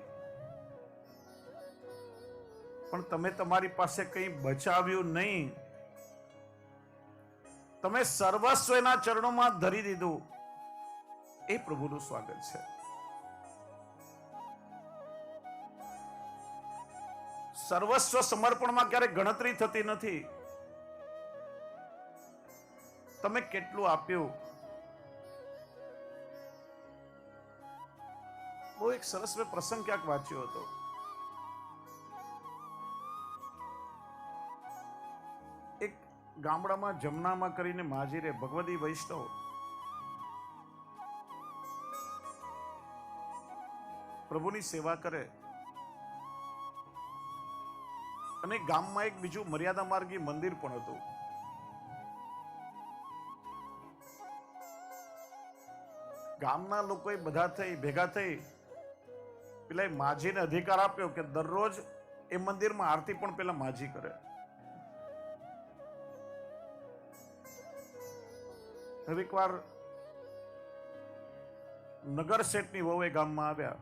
પણ તમે તમારી પાસે કંઈ બચાવ્યું નહીં, તમે સર્વસ્વ એના ચરણોમાં ધરી દીધું, એ પ્રભુનું સ્વાગત છે. સર્વસ્વ સમર્પણમાં ક્યારેય ગણતરી થતી નથી. તમે કેટલું આપ્યું. બહુ એક સરસ મેં પ્રસંગ ક્યાંક વાંચ્યો હતો. એક ગામડામાં જમનામાં કરીને માજી રે ભગવદી વૈષ્ણવ, પ્રભુની સેવા કરે. અને ગામમાં એક બીજું મર્યાદા માર્ગી મંદિર પણ હતું. ગામના લોકોએ બધા ભેગા થઈ પેલા માજીને અધિકાર આપ્યો કે દરરોજ એ મંદિરમાં આરતી પણ પેલા માજી કરે. એકવાર નગર શેઠની વહુ એ ગામમાં આવ્યા.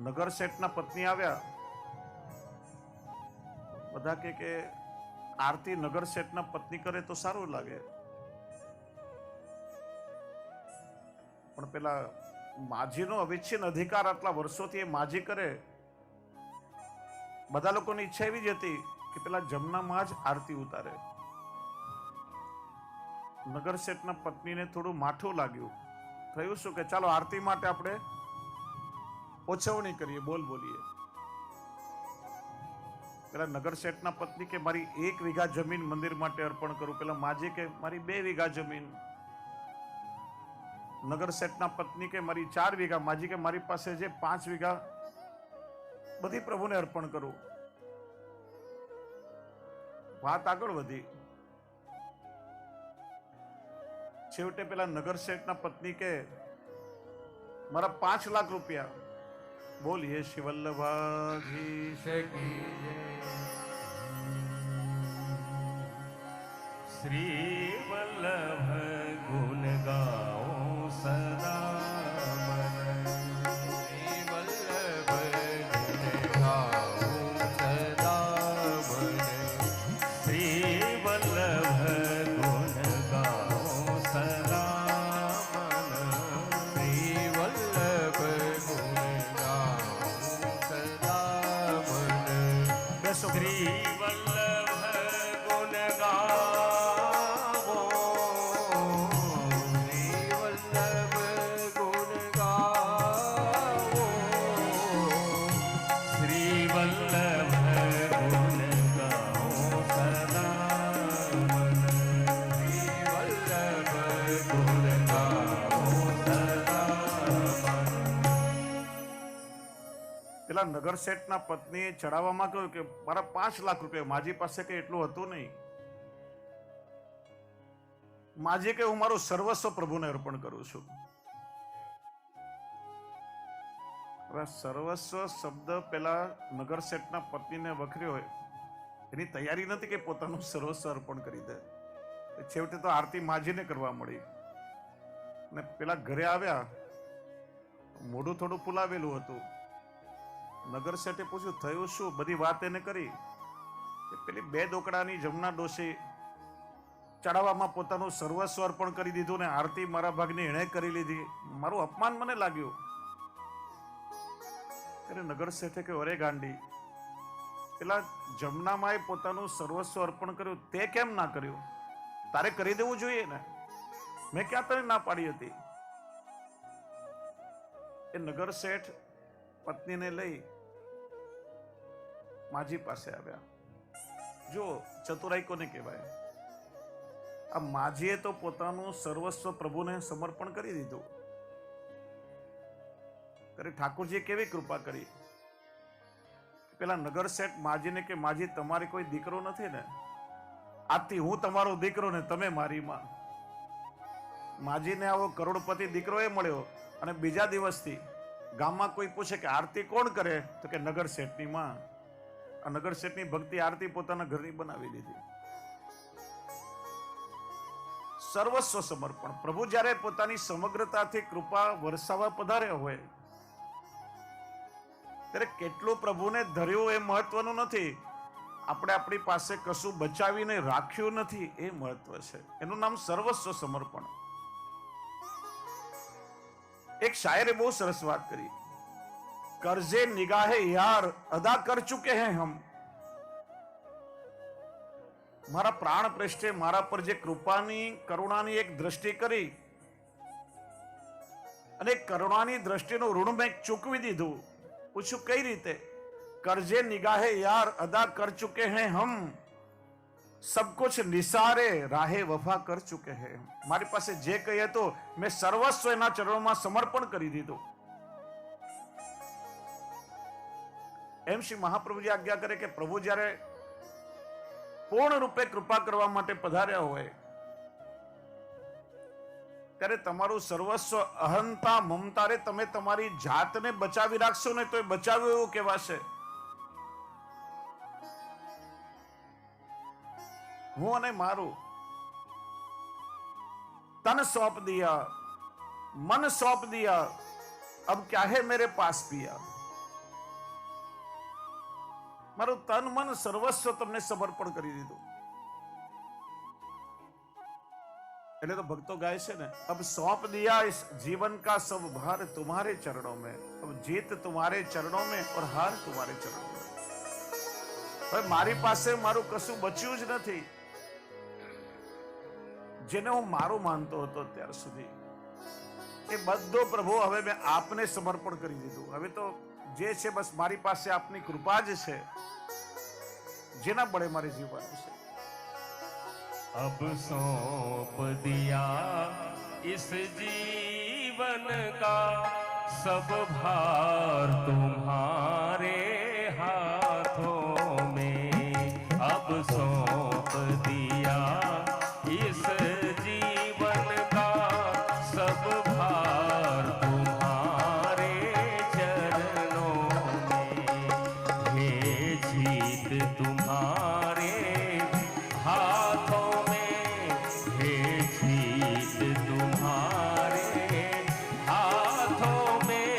નગર શેઠના પત્ની આવ્યા. બધા કે આરતી નગર શેઠના પત્ની કરે તો સારું લાગે, પણ પેલા માજીનો અવિચ્છિન્ન અધિકાર આટલા વર્ષોથી એ માજી કરે. બધા લોકોની ઈચ્છા એવી જ હતી કે પેલા જમનામાં જ આરતી ઉતારે. નગર શેઠના પત્નીને થોડું માઠું લાગ્યું. થયું શું કે ચાલો આરતી માટે આપણે ઓછવણી કરીએ, બોલ બોલીએ. પેલા નગર શેઠના પત્ની કે મારી 1 વીઘા જમીન મંદિર માટે અર્પણ કરું. પેલા માજી કે મારી 2 વીઘા જમીન. નગર શેઠના પત્ની કે મારી 4 વીઘા. માજી કે મારી પાસે જે 5 વીઘા બધી પ્રભુને અર્પણ કરું. વાત આગળ વધી. છેવટે પેલા નગર શેઠના પત્ની કે મારા 5 લાખ રૂપિયા. બોલીએ શ્રી વલ્લભાધીશ કી જય. શ્રી વલ્લભ ગુણ ગાઓ સદા મન. શ્રી વલ્લભ ગુણ ગાઓ સદા મન. શ્રી વલ્લભ ગુણ ગાઓ સદા મન. શ્રી વલ્લભ ગુણ ગાઓ સદા મન. બેસો. શ્રી વલ્લભ ગુણ ગાવો. શ્રી વલ્લભ ગુણ ગાવો. શ્રી વલ્લભ ગુણ ગાઓ સદા મન. શ્રી વલ્લભ ગુણ ગાઓ સદા મન. પેલા નગર શેઠના પત્નીએ ચડાવવામાં કહ્યું કે મારા 5 લાખ રૂપિયા. માજી પાસે કે એટલું હતું નહીં. માજી કે હું મારું સર્વસ્વ પ્રભુને અર્પણ કરું છું. હવે સર્વસ્વ શબ્દ પેલા નગર શેઠના પત્નીને વખર્યો હોય. એની તૈયારી નથી કે પોતાનું સર્વસ્વ અર્પણ કરી દે. છેવટે તો આરતી માજીને કરવા મળી. ને પેલા ઘરે આવ્યા, મોઢું થોડું ફૂલાવેલું હતું. નગર શેઠે પૂછ્યું થયું શું? બધી વાત એને કરી કે પેલી 2 દોકડાની જમના ડોશી ચડાવવામાં પોતાનું સર્વસ્વ અર્પણ કરી દીધું ને આરતી મારા ભાગની એણે કરી લીધી. મારું અપમાન મને લાગ્યું. ત્યારે નગર શેઠે કે અરે ગાંડી, પેલા જમનામાં પોતાનું સર્વસ્વ અર્પણ કર્યું, તે કેમ ના કર્યું? તારે કરી દેવું જોઈએ ને. મેં ક્યાં તને ના પાડી હતી? એ નગર શેઠ પત્નીને લઈ માજી પાસે આવ્યા. જો ચતુરાઈ કોને કહેવાય? આ માજીએ તો પોતાનું સર્વસ્વ પ્રભુને સમર્પણ કરી દીધું. ત્યારે ઠાકોરજીએ કેવી કૃપા કરી. પેલા નગર શેઠ માજીને કે માજી તમારી કોઈ દીકરો નથી ને? આજથી હું તમારો દીકરો ને તમે મારી માં. માજીને આવો કરોડપતિ દીકરો એ મળ્યો. અને બીજા દિવસથી ગામમાં કોઈ પૂછે કે આરતી કોણ કરે, તો કે નગર શેઠની માં. આ નગર શેઠની ભક્તિ આરતી પોતાના ઘરની બનાવી દીધી. સર્વસ્વ સમર્પણ. પ્રભુ જ્યારે પોતાની સમગ્રતાથી કૃપા વરસાવવા પધાર્યા હોય ત્યારે કેટલું પ્રભુને ધર્યું એ મહત્વનું નથી. આપણે આપણી પાસે કશું બચાવીને રાખ્યું નથી એ મહત્વ છે. એનું નામ સર્વસ્વ સમર્પણ. એક શાયરે બહુ સરસ વાત કરી. कर्जे निगाहे यार अदा कर चुके हैं हम. मारा प्राण पृष्ठे मारा पर जे कृपानी करुणानी एक दृष्टि કરી અને કરુણાની દ્રષ્ટિનું ઋણ મેં ચૂકવી દીધું. પૂછ્યું કઈ રીતે? कर्जे निगाहे यार अदा कर चुके हैं हम, सब कुछ निसारे राहे वफा कर चुके हैं. મારી પાસે જે કઈ હતું મેં સર્વસ્વ એના ચરણોમાં સમર્પણ કરી દીધું. એમ શ્રી મહાપ્રભુજી આજ્ઞા કરે કે પ્રભુ જ્યારે પૂર્ણ રૂપે કૃપા કરવા માટે પધાર્યા હોય ત્યારે તમારું સર્વસ્વ અહંતા મમતારે તમે તમારી જાતને બચાવી રાખશો ને તો એ બચાવ્યું એવું કહેવાશે. હું અને મારું तन सौंप दिया, मन सौंप दिया, अब क्या है मेरे पास पिया। મારું તન મન સર્વસ્વ તમને સમર્પણ કરી દીધું. એટલે તો ભક્તો ગાય છે ને, अब सौंप दिया इस जीवन का सब भार तुम्हारे चरणों में, अब जीत तुम्हारे चरणों में और हार तुम्हारे चरणों में. હવે મારી પાસે મારું કશું બચ્યું જ નથી. જેને હું મારું માનતો હતો ત્યાર સુધી, એ બધો પ્રભુ હવે મેં આપને સમર્પણ કરી દીધું. હવે તો જે છે બસ મારી પાસે આપની કૃપા જ છે, જેના બળે મારે જીવવાનું છે. अब सौंप दिया इस जीवन का सब भार तुम्हारे हाथों में. अब सौंप दिया इस जीवन का सब भार तुम्हारे चरणों में. हे जीत तुम्हारे हाथों में, हे जीत तुम्हारे हाथों में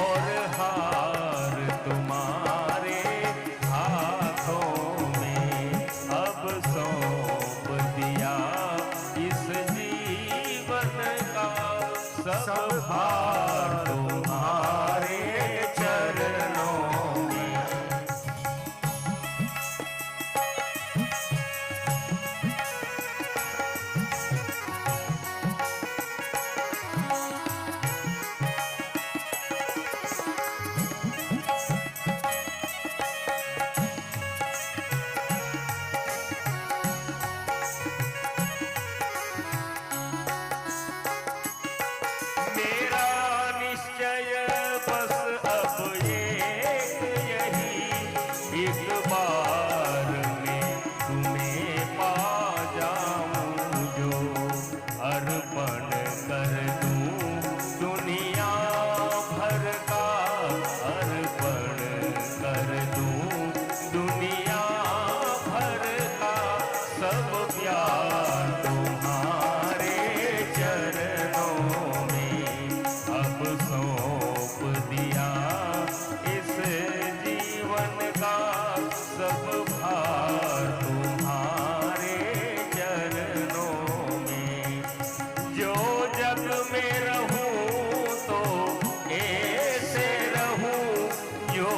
और हार तुम्हारे हाथों में. अब सौंप दिया इस जीवन का सब भार तुम्हारे चरणों में. मेरा निश्चय बस अब यही, एक बार में तुम्हें पा जाऊं जो. अर्पण कर दूं दुनिया भर का, अर्पण कर दूं दुनिया भर का सब प्यार तुम्हारे चरणों में. अब सौंप दिया इस जीवन का सब भार तुम्हारे चरणों में. जो जग में रहूं तो ऐसे रहूं, जो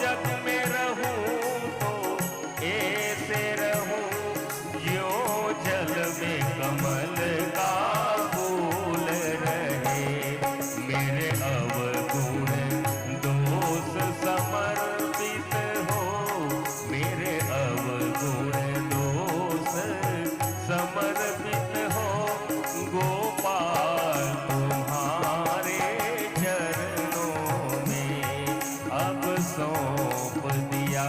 जग में रहूं तो ऐसे रहूं, जो जल में कमल का फूल रहे. मेरे अवगुण दोष समर्पित हो, मेरे अवगुण दोष समर्पित हो. गोपाल तुम्हारे चरणों में. अब सौंप दिया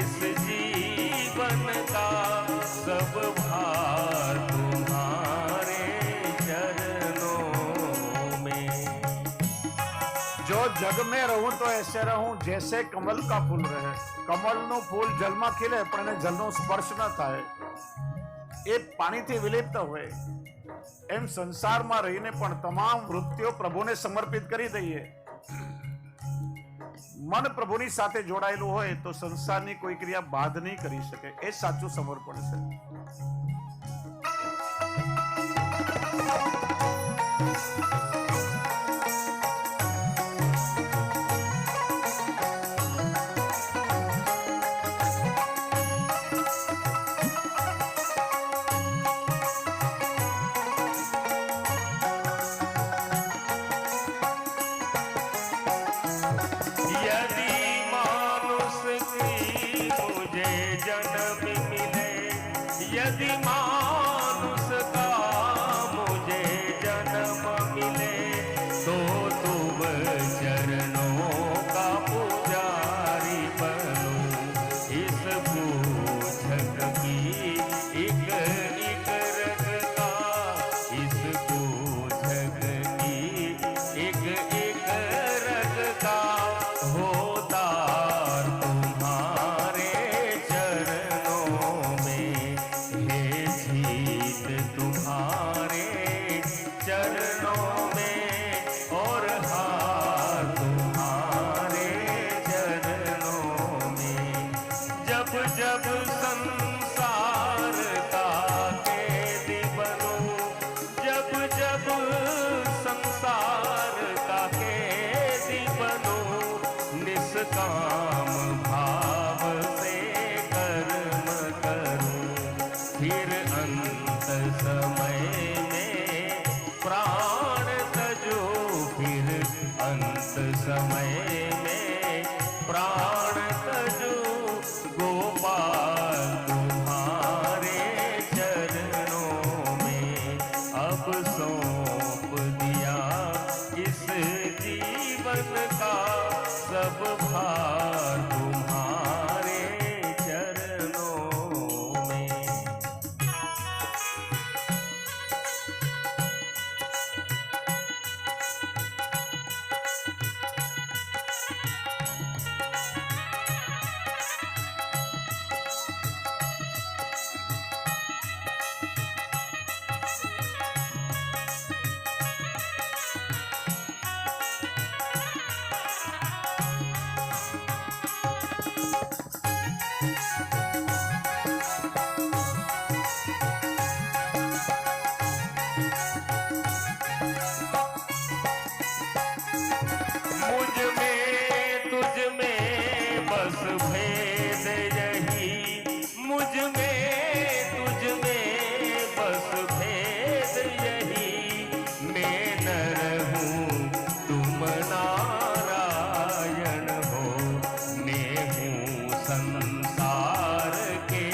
इस जीवन का सब भार तुम्हारे चरणों में. જો જગ में રહું તો ऐसे રહું जैसे કમલ કા ફૂલ રહે. કમલનું ફૂલ જલમાં ખીલે પણ એને જલનો સ્પર્શ ન થાય, એ પાણીથી વિલિપ્ત હોય. એમ સંસારમાં રહીને પણ તમામ વૃત્તિઓ પ્રભુને સમર્પિત કરી દઈએ. મન પ્રભુની સાથે જોડાયેલું હોય તો સંસારની કોઈ ક્રિયા બાધ નહીં કરી શકે. એ સાચું સમર્પણ છે. यदि मानुष की मुझे जन्म मिले, यदि अब सौंप दिया इस जीवन का सब भार तुम्हारे चरणों में। मुझ में तुझ में बस भेद यही, मुझ में तुझ में बस भेद यही। मैं नर हूँ तुम नारायण हो, मैं हूँ संसार के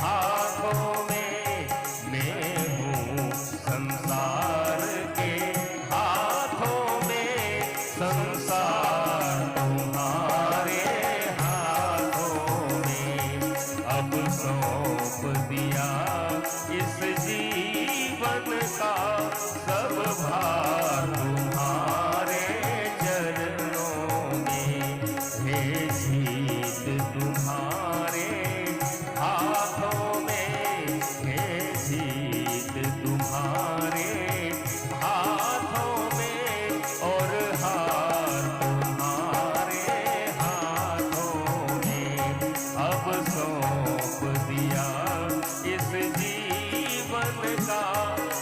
हाथों में, मैं हूँ संसार के हाथों में। संसार तुम्हारे हाथों में, अब सौंप दिया इस जीवन का सब भार तुम्हारे चरणों में। हे जीत तुम्हारे हाथों में, हे जीत तुम्हारे हाथों में, और हार तुम्हारे हाथों में। अब सौंप दिया इस जीवन का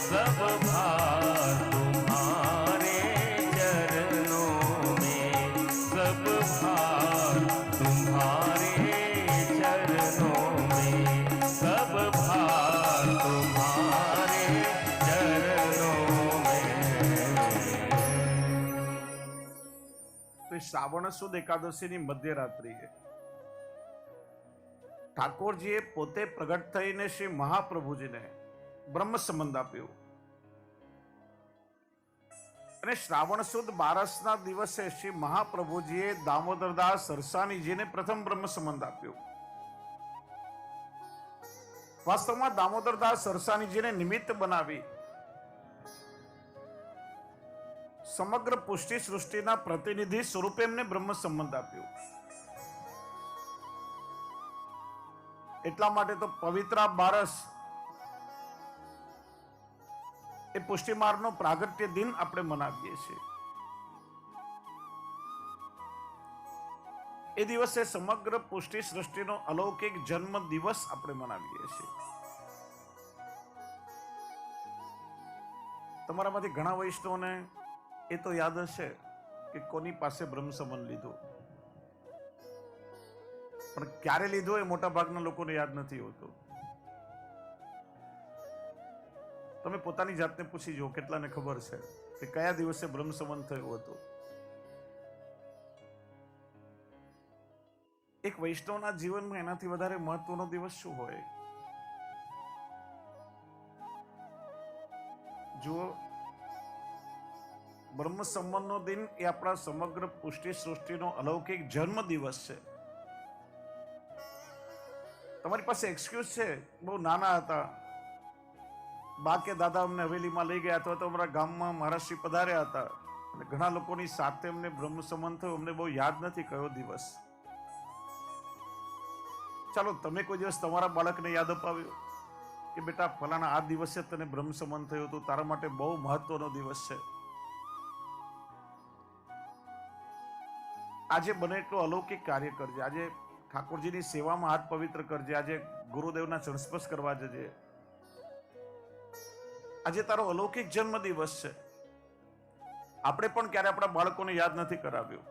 सब भार तुम्हारे चरणों में, सब भार तुम्हारे चरणों में, सब भार तुम्हारे चरणों में। તો શ્રાવણ સુદ એકાદશીની મધ્યરાત્રિએ ઠાકોરજીએ પોતે પ્રગટ થઈને શ્રી મહાપ્રભુજીને બ્રહ્મ સંબંધ આપ્યો અને શ્રાવણ સુદ બારસના દિવસે શ્રી મહાપ્રભુજીએ દામોદરદાસ સરસાનીજીને પ્રથમ બ્રહ્મ સંબંધ આપ્યો. વાસ્તવમાં દામોદરદાસ સરસાનીજીને નિમિત્ત બનાવી સમગ્ર પુષ્ટિ સૃષ્ટિના પ્રતિનિધિ સ્વરૂપે એમને બ્રહ્મ સંબંધ આપ્યો. એટલા માટે તો પવિત્ર બારસ એ પુષ્ટિ માર્ગનો પ્રાગટ્ય દિન આપણે મનાવીએ છીએ. એ દિવસે સમગ્ર પુષ્ટિ સૃષ્ટિનો અલૌકિક જન્મ દિવસ આપણે મનાવીએ છીએ. તમારામાંથી ઘણા વૈષ્ણવોને એ તો યાદ હશે કે કોની પાસે બ્રહ્મ સંબંધ લીધો, પણ ક્યારે લીધો એ મોટા ભાગના લોકોને યાદ નથી હોતો. તમે પોતાની જાતને પૂછી જુઓ, કેટલાને ખબર છે કે કયા દિવસે બ્રહ્મ સંબંધ થયો હતો? એક વૈષ્ણવના જીવનમાં એનાથી વધારે મહત્વનો દિવસ શું હોય? જુઓ, બ્રહ્મ સંબંધનો દિન એ આપણા સમગ્ર પુષ્ટિ સૃષ્ટિનો અલૌકિક જન્મ દિવસ છે. તમારી પાસે એક્સક્યુઝ છે, બહુ નાના હતા, બા કે દાદા અમને હવેલીમાં લઈ ગયા અથવા તો અમારા ગામમાં મહારાષ્ટ્રી પધાર્યા હતા અને ઘણા લોકોની સાથે અમને બ્રહ્મ સંબંધ થયો, અમને બહુ યાદ નથી કયો દિવસ. ચાલો તમે કોઈ દિવસ તમારા બાળકને યાદ અપાવ્યો કે બેટા ફલાણા આ દિવસે તને બ્રહ્મ સંબંધ થયો તો તારા માટે બહુ મહત્વનો દિવસ છે. આજે બને એટલું અલૌકિક કાર્ય કરજે. આજે ઠાકોરજીની સેવામાં હાથ પવિત્ર કરજે. આજે ગુરુદેવના સંસ્પર્શ કરવા જજે. આજે તારો અલૌકિક જન્મ દિવસ છે. આપણે પણ ક્યારે આપણા બાળકોને યાદ નથી કરાવ્યું.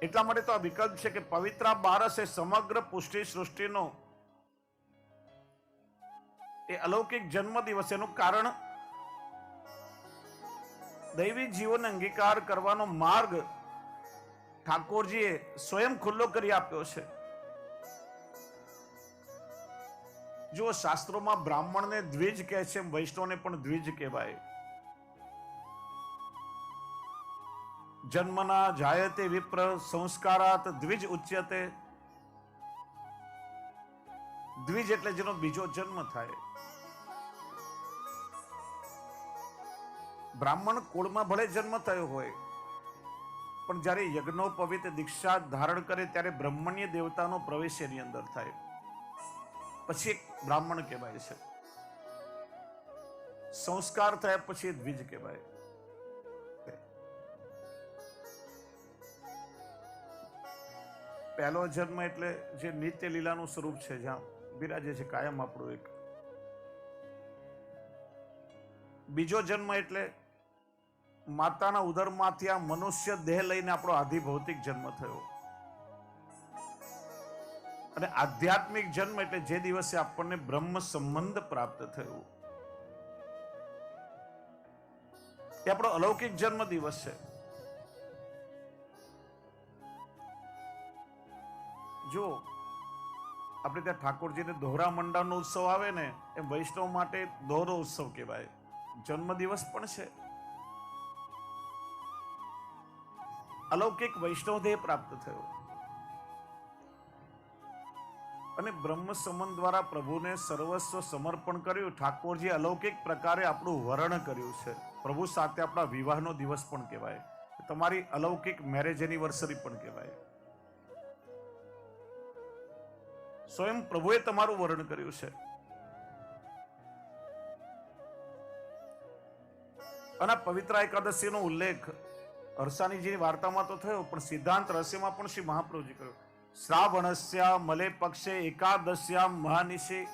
એટલા માટે તો આ વિકલ્પ છે કે પવિત્ર બારસ એ સમગ્ર પુષ્ટિ સૃષ્ટિનો એ અલૌકિક જન્મ દિવસ. એનું કારણ દૈવી જીવન અંગીકાર કરવાનો માર્ગ ઠાકોરજીએ સ્વયં ખુલ્લો કરી આપ્યો છે. જો શાસ્ત્રોમાં બ્રાહ્મણને દ્વિજ કહે છે, એમ વૈષ્ણવને પણ દ્વિજ કહેવાય. જન્મના જાયતે વિપ્ર સંસ્કારાત દ્વિજ ઉચ્યતે. દ્વિજ એટલે જેનો બીજો જન્મ થાય. બ્રાહ્મણ કુળમાં ભલે જન્મ થયો હોય, પણ જ્યારે યજ્ઞોપવિત દીક્ષા ધારણ કરે ત્યારે બ્રહ્મણ્ય દેવતાનો પ્રવેશ એની અંદર થાય, પછી એક બ્રાહ્મણ કહેવાય છે. સંસ્કાર થયા પછી દ્વિજ કહેવાય. પહેલો જન્મ એટલે જે નિત્ય લીલાનું સ્વરૂપ છે, જ્યાં બિરાજે છે કાયમ આપણું એક. બીજો જન્મ એટલે માતાના ઉદરમાંથી આ મનુષ્ય દેહ લઈને આપણો આધિ ભૌતિક જન્મ થયો. અને આધ્યાત્મિક જન્મ એટલે જે દિવસે આપણને બ્રહ્મ સંબંધ પ્રાપ્ત થયો, એ આપણો અલૌકિક જન્મ દિવસ છે. જો આપણે ત્યાં ઠાકોરજીને દોહરા મંડળનો ઉત્સવ આવે ને, એમ વૈષ્ણવ માટે દોહરો ઉત્સવ કહેવાય. જન્મ દિવસ પણ છે. અલૌકિક વૈષ્ણવ દેહ પ્રાપ્ત થયો અને બ્રહ્મ સંબંધ દ્વારા પ્રભુને સર્વસ્વ સમર્પણ કર્યું. ઠાકોરજી અલૌકિક પ્રકારે આપણું વરણ કર્યું છે. પ્રભુ સાથે આપણા વિવાહનો દિવસ પણ કહેવાય, તમારી અલૌકિક મેરેજ એનિવર્સરી પણ કહેવાય. સ્વયં પ્રભુએ તમારું વરણ કર્યું છે. અને પવિત્ર એકાદશીનો ઉલ્લેખ હર્ષાનીજીની વાર્તામાં તો થયો, પણ સિદ્ધાંત રહસ્યમાં પણ શ્રી મહાપ્રભુજી કહ્યું, શ્રાવણસ્યા મલે પક્ષે એકાદશ્યામ મહાનિશી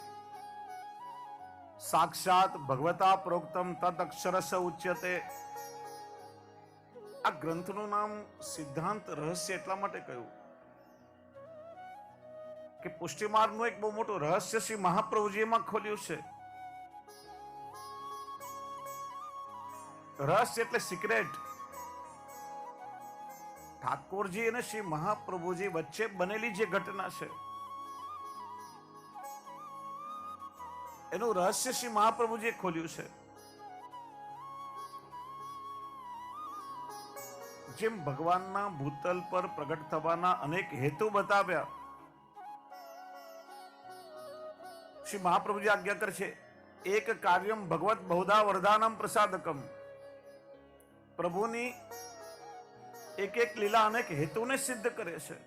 સાક્ષાત ભગવતા પ્રોક્તમ તદ અક્ષરસ ઉચ્યતે. આ ગ્રંથનું નામ સિદ્ધાંત રહસ્ય એટલા માટે કહ્યું કે પુષ્ટિ માર્ગનું એક બહુ મોટું રહસ્ય શ્રી મહાપ્રભુજી એમાં ખોલ્યું છે. રહસ્ય એટલે સિક્રેટ. ઠાકોરજી અને શ્રી મહાપ્રભુજી વચ્ચે બનેલી જે ઘટના છે, એનું રહસ્ય શ્રી મહાપ્રભુજીએ ખોલ્યું છે. જેમ ભગવાનના ભૂતલ પર પ્રગટ થવાના અનેક હેતુ બતાવ્યા, શ્રી મહાપ્રભુજી આજ્ઞા કરે છે, એક કાર્યમ ભગવત બહુધા વરદાનમ પ્રસાદકમ. પ્રભુની એક એક લીલા અનેક હેતુને સિદ્ધ કરે છે.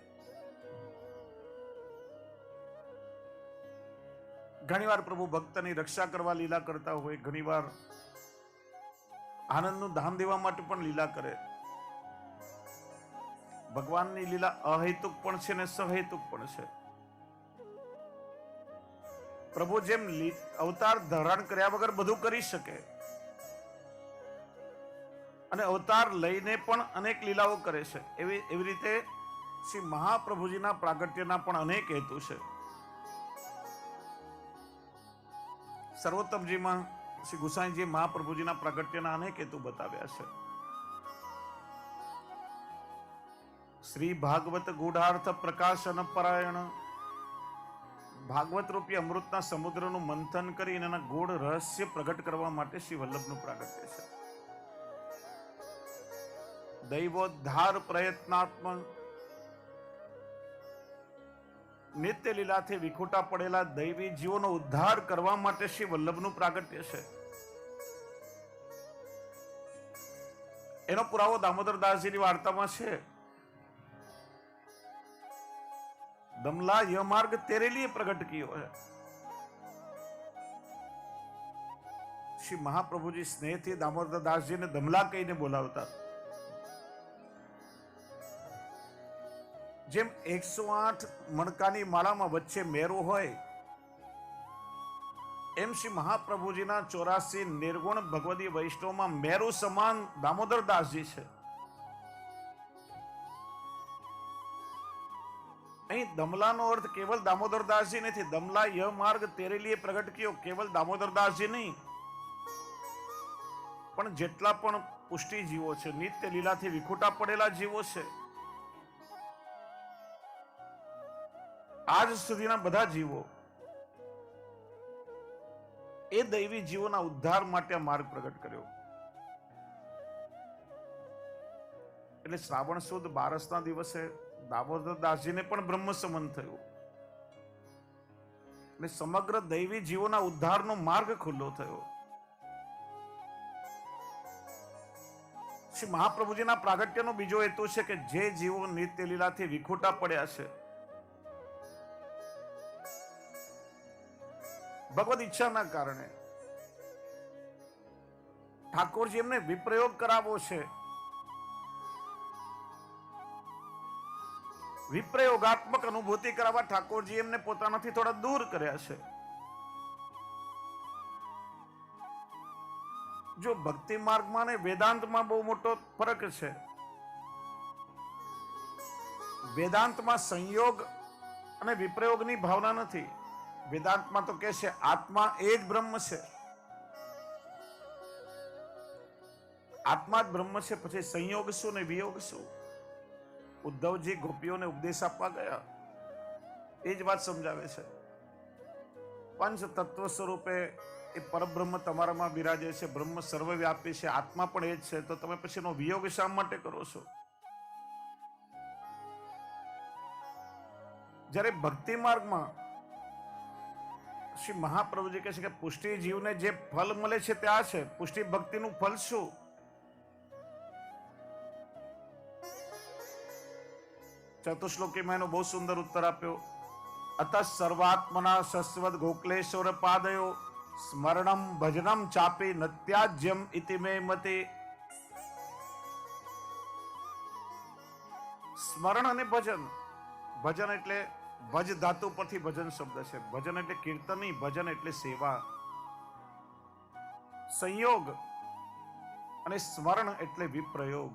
ઘણીવાર પ્રભુ ભક્તની રક્ષા કરવા લીલા કરતા હોય, ઘણીવાર આનંદનું ધામ દેવા માટે પણ લીલા કરે. ભગવાનની લીલા અહેતુક પણ છે ને સહેતુક પણ છે. પ્રભુ જેમ અવતાર ધારણ કર્યા વગર બધું કરી શકે, અને અવતાર લઈને પણ અનેક લીલાઓ કરે છે, એવી રીતે શ્રી મહાપ્રભુજીના પ્રાગટ્યના પણ અનેક હેતુ છે. સર્વોત્તમજીમાં શ્રી ગુસાઈજી મહાપ્રભુજીના પ્રાગટ્યના અનેક હેતુ બતાવ્યા છે. શ્રી ભાગવત ગૂઢાર્થ પ્રકાશન પરાયણ. ભાગવત રૂપી અમૃતના સમુદ્રનું મંથન કરીને એના ગૂઢ રહસ્ય પ્રગટ કરવા માટે શ્રી વલ્લભનું પ્રાગટ્ય છે. દૈવોદ્ધાર પ્રયત્નાત્મક. નિત્ય લીલાથી વિખૂટા પડેલા દૈવી જીવોનો ઉદ્ધાર કરવા માટે શ્રી વલ્લભનું પ્રાગટ્ય છે. એનો પુરાવો દામોદરદાસજીની વાર્તામાં છે. दमला यह मार्ग तेरे लिए प्रकट कियो है. श्री महाप्रभु जी स्नेह थी दामोदर दास जी ने दमला कहीने बोलावता. जेम 108 मणकानी माळामां वच्चे मेरू होय, एम श्री महाप्रभुजीना 84 निर्गुण भगवदी वैष्णवमां मेरू समान दामोदर दासजी छे. અહીં દમલાનો અર્થ કેવલ દામોદરદાસજી નથી. દમલા યહ માર્ગ તેરે લીએ પ્રગટ કિયો કેવલ દામોદરદાસજી નહીં, પણ જેટલા પણ પુષ્ટિ જીવો છે, નિત્ય લીલાથી વિખૂટા પડેલા જીવો છે, આજ સુધીના બધા જીવો એ દૈવી જીવોના ઉદ્ધાર માટે આ માર્ગ પ્રગટ કર્યો. એટલે શ્રાવણ સુદ બારસના દિવસે દામોદરદાસજીને પણ બ્રહ્મ સમન થયું. એટલે સમગ્ર દૈવી જીવોના ઉદ્ધારનો માર્ગ ખુલ્લો થયો. શ્રી મહાપ્રભુજીના પ્રાગટ્યનો બીજો હેતુ છે કે જે જીવો નિત્ય લીલાથી વિખૂટા પડ્યા છે, ભગવદ ઈચ્છાના કારણે ઠાકોરજી એમને વિપ્રયોગ કરાવવો છે. વિપ્રયોગાત્મક અનુભૂતિ કરાવવા ઠાકોરજી એમને પોતાનાથી થોડા દૂર કર્યા છે. જો ભક્તિ માર્ગમાં અને વેદાંતમાં બહુ મોટો ફરક છે. વેદાંતમાં સંયોગ અને વિપ્રયોગની ભાવના નથી. વેદાંતમાં તો કહે છે આત્મા એ જ બ્રહ્મ છે, આત્મા જ બ્રહ્મ છે, પછી સંયોગ શું ને વિયોગ શું. ઉદ્ધવજી ગોપીઓને ઉપદેશ આપવા ગયા, એ જ વાત સમજાવે છે. પંચ તત્વ સ્વરૂપે એ પરબ્રહ્મ તમારામાં બિરાજે છે, બ્રહ્મ સર્વવ્યાપી છે, આત્મા પણ એ જ છે, તો તમે પછી એનો વિયોગ શા માટે કરો છો? જ્યારે ભક્તિ માર્ગમાં શ્રી મહાપ્રભુજી કહે છે કે પુષ્ટિ જીવને જે ફલ મળે છે તે આ છે. પુષ્ટિ ભક્તિનું ફલ શું? ચતુશ્લોકીમાં એનો બહુ સુંદર ઉત્તર આપ્યો. અત સર્વાત્મના શસ્વદ ગોકલેશ્વર પાદયો સ્મરણમ ભજનમ ચાપી નત્યાજ્યમ ઇતિ મે મતે. સ્મરણ અને ભજન. ભજન એટલે ભજ ધાતુ પરથી ભજન શબ્દ છે. ભજન એટલે કીર્તન નહીં, ભજન એટલે સેવા. સંયોગ અને સ્મરણ એટલે વિપ્રયોગ.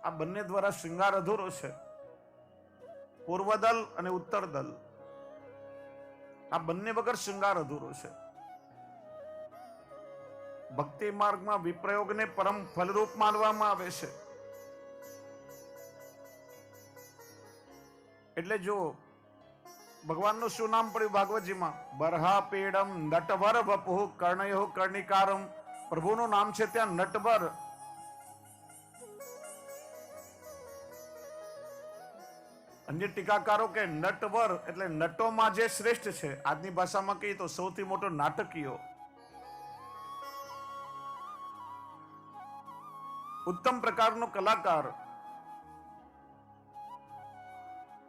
આ બંને દ્વારા શૃંગાર અધૂરો છે. પૂર્વદલ અને ઉત્તરદલ, આ બંને વગર શૃંગાર અધૂરો છે. ભક્તિ માર્ગમાં વિપ્રયોગને પરમ ફલરૂપ માનવામાં આવે છે. એટલે જો ભગવાનનું શું નામ પડ્યું ભાગવતજીમાં? બરહા પેડમ નટવર વપુઃ કર્ણયો કર્ણિકારમ. પ્રભુનું નામ છે ત્યાં નટવર. અન્ય ટીકાકારો કે નટવર એટલે નટોમાં જે શ્રેષ્ઠ છે. આજની ભાષામાં કહીએ તો સૌથી મોટો નાટકીયો, ઉત્તમ પ્રકારનો કલાકાર.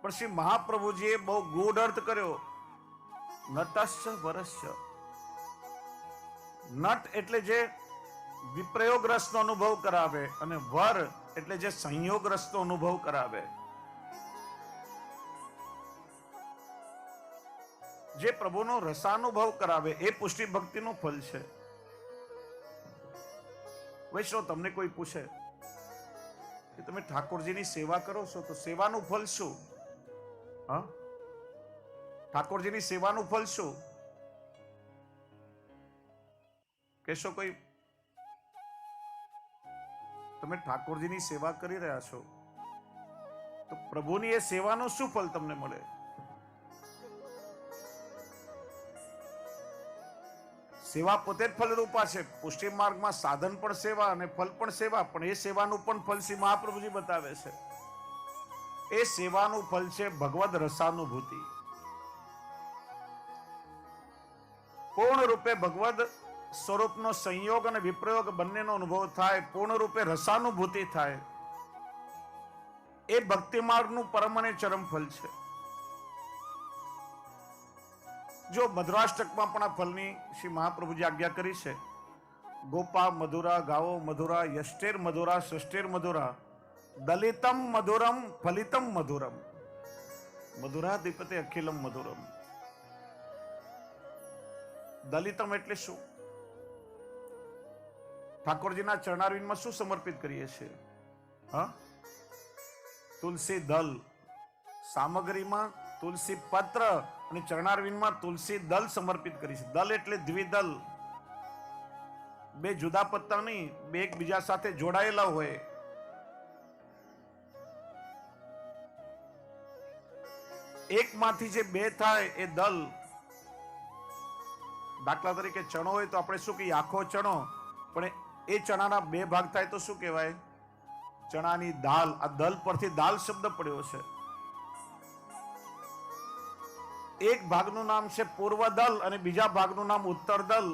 પણ શ્રી મહાપ્રભુજીએ બહુ ગૂઢ અર્થ કર્યો. નટસ્ય વરસ્ય. નટ એટલે જે વિપ્રયોગ રસનો અનુભવ કરાવે, અને વર એટલે જે સંયોગ રસનો અનુભવ કરાવે. જે પ્રભુનો રસાનુભવ કરાવે એ પુષ્ટિ ભક્તિનું ફલ છે. વૈષ્ણવ, તમને કોઈ પૂછે કે તમે ઠાકોરજીની સેવા કરો છો તો સેવાનું ફલ શું? હા, ઠાકોરજીની સેવાનું ફલ શું કહેશો? કોઈ તમે ઠાકોરજીની સેવા કરી રહ્યા છો તો પ્રભુની એ સેવાનું શું ફલ તમને મળે? સેવા પોતે જ ફલરૂપા છે. પુષ્ટિ માર્ગમાં સાધન પણ સેવા અને ફલ પણ સેવા, પણ એ સેવાનું પણ ફલ શ્રી મહાપ્રભુજી બતાવે છે. એ સેવાનું ફલ છે ભગવદ રસાનુભૂતિ. પૂર્ણ રૂપે ભગવદ સ્વરૂપનો સંયોગ અને વિપ્રયોગ બંનેનો અનુભવ થાય, પૂર્ણ રૂપે રસાનુભૂતિ થાય. એ ભક્તિ માર્ગનું પરમ અને ચરમ ફલ છે. જો મધુરાષ્ટકમાં પણ આ ફલની શ્રી મહાપ્રભુજી આજ્ઞા કરી છે. ગોપા મધુરા ગાવો મધુરા યષ્ટેર મધુરા ષષ્ટેર મધુરા દલિતમ મધુરમ ફલિતમ મધુરમ મધુરાધિપતે અખિલમ મધુરમ. દલિતમ એટલે શું? ઠાકોરજીના ચરણારવિંદમાં શું સમર્પિત કરીએ છીએ? હા, તુલસી દલ. સામગ્રીમાં તુલસી પત્ર અને ચરણારવિંદમાં તુલસી દલ સમર્પિત કરી છે. દલ એટલે દ્વિદલ, બે જુદા પત્તા નહીં, બે એકબીજા સાથે જોડાયેલા હોય. એકમાંથી જે બે થાય એ દલ. દાખલા તરીકે ચણો હોય તો આપણે શું કહીએ? આખો ચણો. પણ એ ચણાના બે ભાગ થાય તો શું કહેવાય? ચણાની દાલ. આ દલ પરથી દાલ શબ્દ પડ્યો છે. એક ભાગનું નામ છે પૂર્વ દલ અને બીજા ભાગનું નામ ઉત્તર દલ.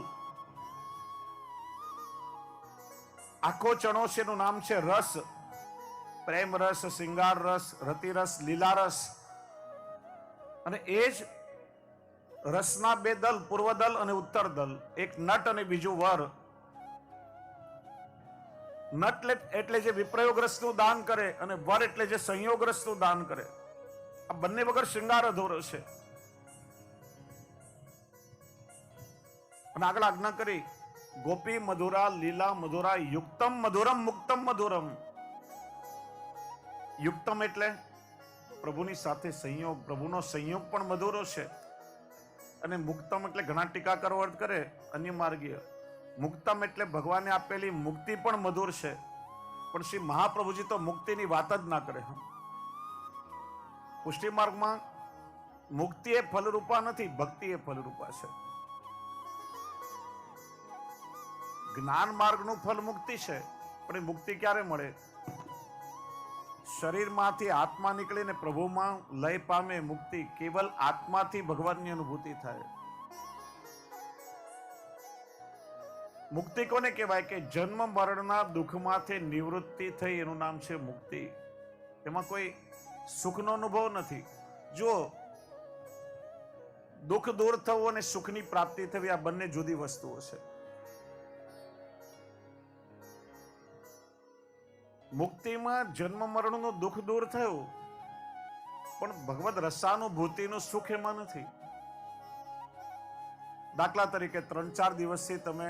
આખો ચણો છે એનું નામ છે રસ. પ્રેમ રસ, શિંગાર રસ, રતિરસ, લીલા રસ. અને એ જ રસના બે દલ, પૂર્વ દલ અને ઉત્તર દલ. એક નટ અને બીજું વર. નટ એટલે જે વિપ્રયોગ રસનું દાન કરે અને વર એટલે જે સંયોગ રસનું દાન કરે. આ બંને વગર શૃંગાર અધૂરો છે. અને આગળ આજ્ઞા કરી, ગોપી મધુરા લીલા મધુરા યુક્તમ મધુરમ મુક્તમ મધુરમ. યુક્તમ એટલે પ્રભુની સાથે સંયોગ, પ્રભુનો સંયોગ પણ મધુરો છે. અને મુક્તમ એટલે ઘણા ટીકાકારો અર્થ કરે અન્ય માર્ગીય. મુક્તમ એટલે ભગવાને આપેલી મુક્તિ પણ મધુર છે. પણ શ્રી મહાપ્રભુજી તો મુક્તિની વાત જ ના કરે. પુષ્ટિ માર્ગમાં મુક્તિ એ ફલરૂપા નથી, ભક્તિ એ ફલરૂપા છે. જ્ઞાન માર્ગનું ફલ મુક્તિ છે, પણ એ મુક્તિ ક્યારે મળે? શરીરમાંથી આત્મા નીકળીને પ્રભુમાં લય પામે. મુક્તિ કેવલ આત્માથી ભગવાનની અનુભૂતિ થાય. મુક્તિ કોને કહેવાય? કે જન્મ મરણના દુઃખમાંથી નિવૃત્તિ થઈ, એનું નામ છે મુક્તિ. એમાં કોઈ સુખનો અનુભવ નથી. જો દુઃખ દૂર થવું અને સુખની પ્રાપ્તિ થવી આ બંને જુદી વસ્તુઓ છે. મુક્તિમાં જન્મ મરણનું દુઃખ દૂર થયું, પણ ભગવદ રસાનુભૂતિનું સુખ એમાં નથી. દાખલા તરીકે 3-4 દિવસથી તમે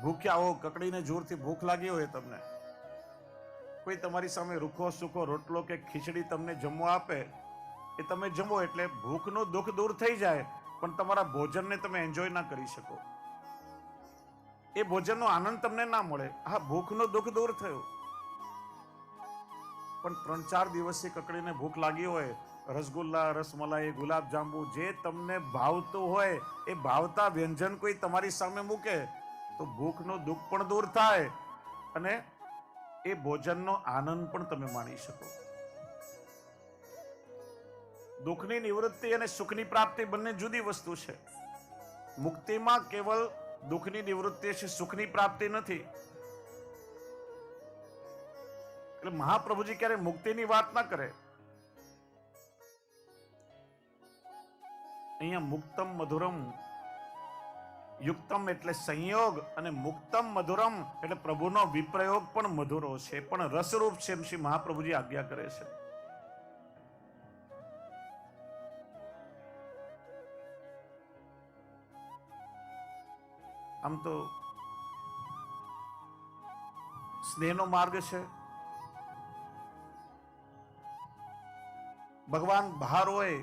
ભૂખ્યા હો, કકડીને જોરથી ભૂખ લાગી હોય તમને, કોઈ તમારી સામે રૂખો સૂકો રોટલો કે ખીચડી તમને જમવા આપે, એ તમે જમો એટલે ભૂખનું દુઃખ દૂર થઈ જાય, પણ તમારા ભોજનને તમે એન્જોય ના કરી શકો. એ ભોજનનો આનંદ તમને ના મળે. હા, ભૂખનું દુઃખ દૂર થયું, પણ 3-4 દિવસથી કકડીને ભૂખ લાગી હોય, રસગુલ્લા, રસમલાઈ, ગુલાબ જાંબુ જે તમને ભાવતું હોય એ ભાવતા વ્યંજન કોઈ તમારી સામે મૂકે તો ભૂખનું દુઃખ પણ દૂર થાય અને એ ભોજનનો આનંદ પણ તમે માણી શકો. દુઃખની નિવૃત્તિ અને સુખની પ્રાપ્તિ બંને જુદી વસ્તુ છે. મુક્તિમાં કેવલ દુઃખની નિવૃત્તિ છે, સુખની પ્રાપ્તિ નથી. એટલે મહાપ્રભુજી ક્યારે મુક્તિની વાત ના કરે. અહીંયા મુક્તમ મધુરમ, યુક્તમ એટલે સંયોગ અને મુક્તમ મધુરમ એટલે પ્રભુનો વિપ્રયોગ પણ મધુરો છે, પણ રસરૂપ છે એમ શ્રી મહાપ્રભુજી આજ્ઞા કરે છે. આમ તો સ્નેહનો માર્ગ છે. ભગવાન બહાર હોય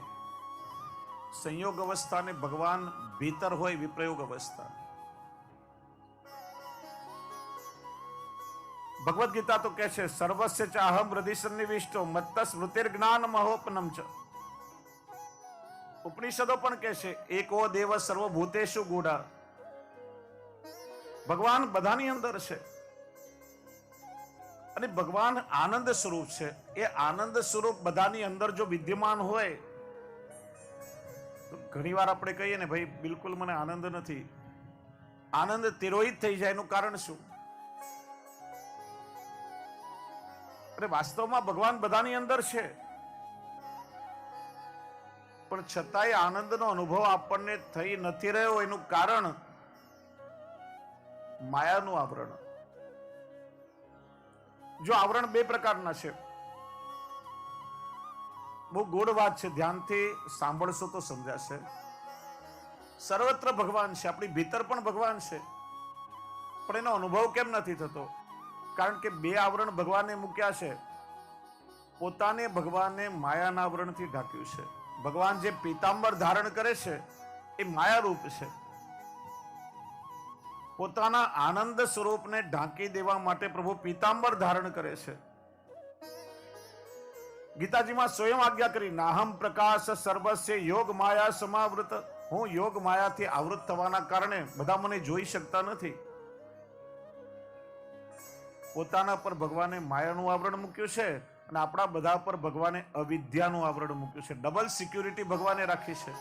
સંયોગ અવસ્થા ને ભગવાન ભીતર હોય વિપ્રયોગ અવસ્થા. ભગવદ ગીતા તો કહે છે સર્વસ્ય ચાહમ હૃદય સન્નિવિષ્ટો મત્ત સ્મૃતિર જ્ઞાન મહોપનમ ચ. ઉપનિષદો પણ કહે છે એકો દેવ સર્વભૂતેષુ ગૂઢા. ભગવાન બધાની અંદર છે અને ભગવાન આનંદ સ્વરૂપ છે. એ આનંદ સ્વરૂપ બધાની અંદર જો વિદ્યમાન હોય તો ઘણી વાર આપણે કહીએ ને ભાઈ બિલકુલ મને આનંદ નથી, આનંદ તિરોહિત થઈ જાય. એનું કારણ શું? અરે વાસ્તવમાં ભગવાન બધાની અંદર છે, પણ છતાંય આનંદનો અનુભવ આપણને થઈ નથી રહ્યો. એનું કારણ માયાનું આવરણ. જો આવરણ બે પ્રકારના છે. બહુ ગૂઢ વાત છે, ધ્યાનથી સાંભળશો તો સમજાશે. સર્વત્ર ભગવાન છે, આપણી ભીતર પણ ભગવાન છે, પણ એનો અનુભવ કેમ નથી થતો? કારણ કે બે આવરણ ભગવાને મૂક્યા છે. પોતાને ભગવાને માયાના આવરણથી ઢાંક્યું છે. ભગવાન જે પીતાંબર ધારણ કરે છે એ માયારૂપ છે. પોતાના આનંદ સ્વરૂપને ઢાંકી દેવા માટે પ્રભુ પીતાંબર ધારણ કરે છે. ગીતાજીમાં સ્વયં આજ્ઞા કરી નાહમ પ્રકાશ સર્વસ્ય યોગ માયા સમાવૃત. હું યોગ માયાથી આવૃત થવાના કારણે બધા મને જોઈ શકતા નથી. પોતાના પર ભગવાને માયાનું આવરણ મૂક્યું છે અને આપણા બધા પર ભગવાને અવિદ્યાનું આવરણ મૂક્યું છે. ડબલ સિક્યુરિટી ભગવાને રાખી છે.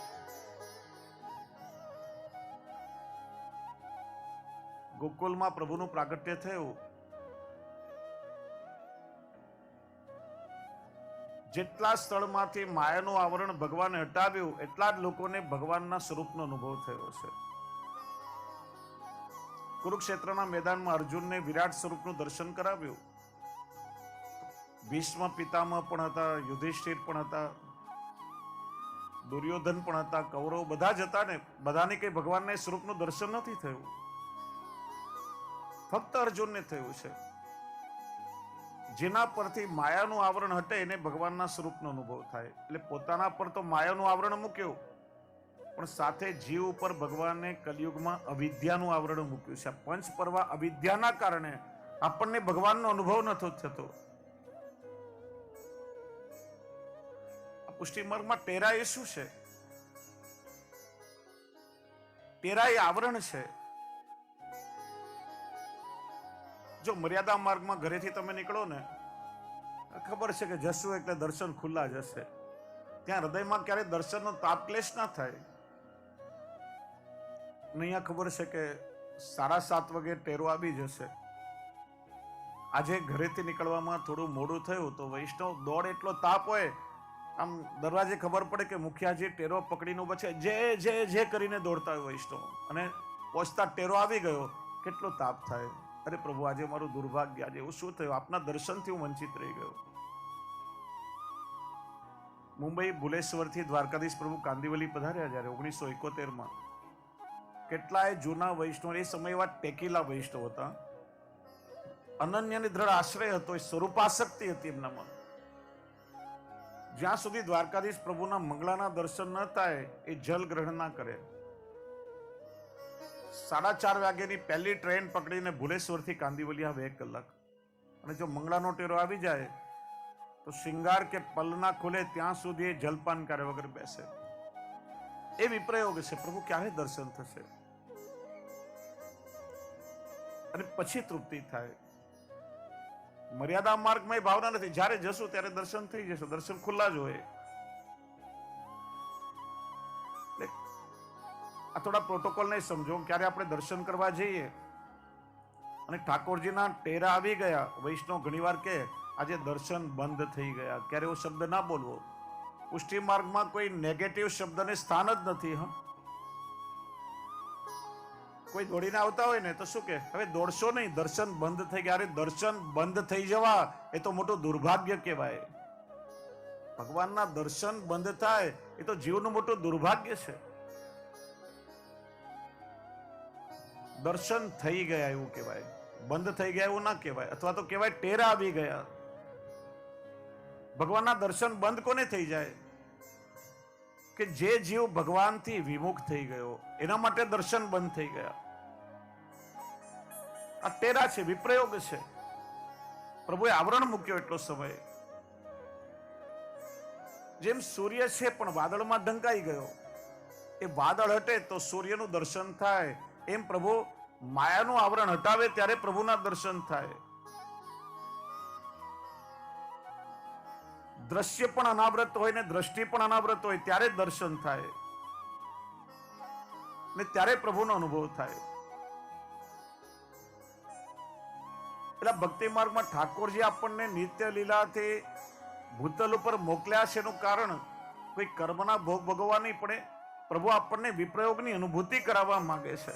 ગોકુલમાં પ્રભુનું પ્રાગટ્ય થયું. જેટલા સ્થળમાંથી માયાનું આવરણ ભગવાને હટાવ્યું એટલા જ લોકોને ભગવાનના સ્વરૂપનો અનુભવ થયો છે. કુરુક્ષેત્રના મેદાનમાં અર્જુનને વિરાટ સ્વરૂપનું દર્શન કરાવ્યું. ભીષ્મ પિતામહ પણ હતા, યુધિષ્ઠિર પણ હતા, દુર્યોધન પણ હતા, કૌરવ બધા જ હતા ને બધાને કઈ ભગવાનના સ્વરૂપનું દર્શન નથી થયું. ફક્ત અર્જુનને થયું છે. જેના પરથી માયાનું આવરણ હટે એને ભગવાનના સ્વરૂપનો અનુભવ થાય. એટલે પોતાના પર તો માયાનું આવરણ મૂક્યું, પણ સાથે જીવ ઉપર ભગવાને કલિયુગમાં અવિદ્યાનું આવરણ મૂક્યું છે. પંચ પર્વા અવિદ્યાના કારણે આપણને ભગવાનનો અનુભવ નથી થતો. પુષ્ટિ માર્ગમાં ટેરા એ શું છે? ટેરા એ આવરણ છે. જો મર્યાદા માર્ગમાં ઘરેથી તમે નીકળો ને, ખબર છે કે જશું એટલે દર્શન ખુલ્લા જશે. ત્યાં હૃદયમાં ક્યારે દર્શનનો તાપક્લેશ ના થાય. અહીંયા ખબર છે કે 7:30 વાગે ટેરો આવી જશે. આજે ઘરેથી નીકળવામાં થોડું મોડું થયું તો વૈષ્ણવ દોડ એટલો તાપ હોય, આમ દરવાજે ખબર પડે કે મુખિયાજી ટેરો પકડીને પછી જે જે જે કરીને દોડતા હોય વૈષ્ણવ, અને પહોંચતા ટેરો આવી ગયો, કેટલો તાપ થાય. અરે પ્રભુ, આજે મારું દુર્ભાગ્ય, આજે એવું શું થયું? આપના દર્શનથી હું વંચિત રહી ગયો. મુંબઈ ભુલેશ્વરથી દ્વારકાધીશ પ્રભુ કાંદિવલી પધાર્યા જ્યારે 1971માં, કેટલાય જૂના વૈષ્ણવ, એ સમય એવા ટેકીલા વૈષ્ણવ હતા, અનન્યની દ્રઢ આશ્રય હતો, એ સ્વરૂપાસક્તિ હતી એમનામાં. જ્યાં સુધી દ્વારકાધીશ પ્રભુના મંગળાના દર્શન ન થાય એ જલ ગ્રહણ ના કરે. 4:30 વાગ્યાની પહેલી ટ્રેન પકડીને ભુલેશ્વરથી કાંદિવલી આવે 1 કલાક. અને જો મંગળાનો ટેરો આવી જાય તો શિંગાર કે પલના ખુલે ત્યાં સુધી જલપાન કર્યા વગર બેસે. એ વિપ્રયોગ છે. પ્રભુ ક્યારે દર્શન થશે? અને પછી તૃપ્તિ થાય. મર્યાદા માર્ગમાં એ ભાવના નથી. જ્યારે જશું ત્યારે દર્શન થઈ જશે. દર્શન ખુલ્લા જ હોય. આ થોડા પ્રોટોકોલ ને સમજો. ક્યારે આપણે દર્શન કરવા જઈએ અને ઠાકોરજીના ટેરા આવી ગયા, વૈષ્ણવ ઘણીવાર કે આજે દર્શન બંધ થઈ ગયા. ક્યારે એવો શબ્દ ના બોલવો. પુષ્ટિ માર્ગમાં કોઈ નેગેટિવ શબ્દને સ્થાન જ નથી. કોઈ દોડીને આવતા હોય ને તો શું કે, હવે દોડશો નહીં, દર્શન બંધ થઈ ગયા. અરે દર્શન બંધ થઈ જવા એ તો મોટું દુર્ભાગ્ય કહેવાય. ભગવાનના દર્શન બંધ થાય એ તો જીવનું મોટું દુર્ભાગ્ય છે. દર્શન થઈ ગયા એવું કહેવાય, બંધ થઈ ગયા એવું ના કહેવાય. અથવા તો કહેવાય ટેરા આવી ગયા. ભગવાનના દર્શન બંધ કોને થઈ જાય? કે જે જીવ ભગવાનથી વિમુખ થઈ ગયો, એના માટે દર્શન બંધ થઈ ગયા. આ ટેરા છે, વિપ્રયોગ છે. પ્રભુએ આવરણ મૂક્યો એટલો સમય. જેમ સૂર્ય છે પણ વાદળમાં ઢંકાઈ ગયો, એ વાદળ હટે તો સૂર્યનું દર્શન થાય. એમ પ્રભુ માયાનું આવરણ હટાવે ત્યારે પ્રભુના દર્શન થાય. દ્રશ્ય પણ અનાવૃત હોય ને દ્રષ્ટિ પણ અનાવૃત હોય ત્યારે દર્શન થાય ને ત્યારે પ્રભુનો અનુભવ થાય. એટલે ભક્તિ માર્ગમાં ઠાકોરજી આપણને નિત્ય લીલાથી ભૂતલ ઉપર મોકલ્યા છે એનું કારણ કોઈ કર્મના ભોગ ભોગવવા નહીં પડે. પ્રભુ આપણને વિપ્રયોગની અનુભૂતિ કરાવવા માંગે છે.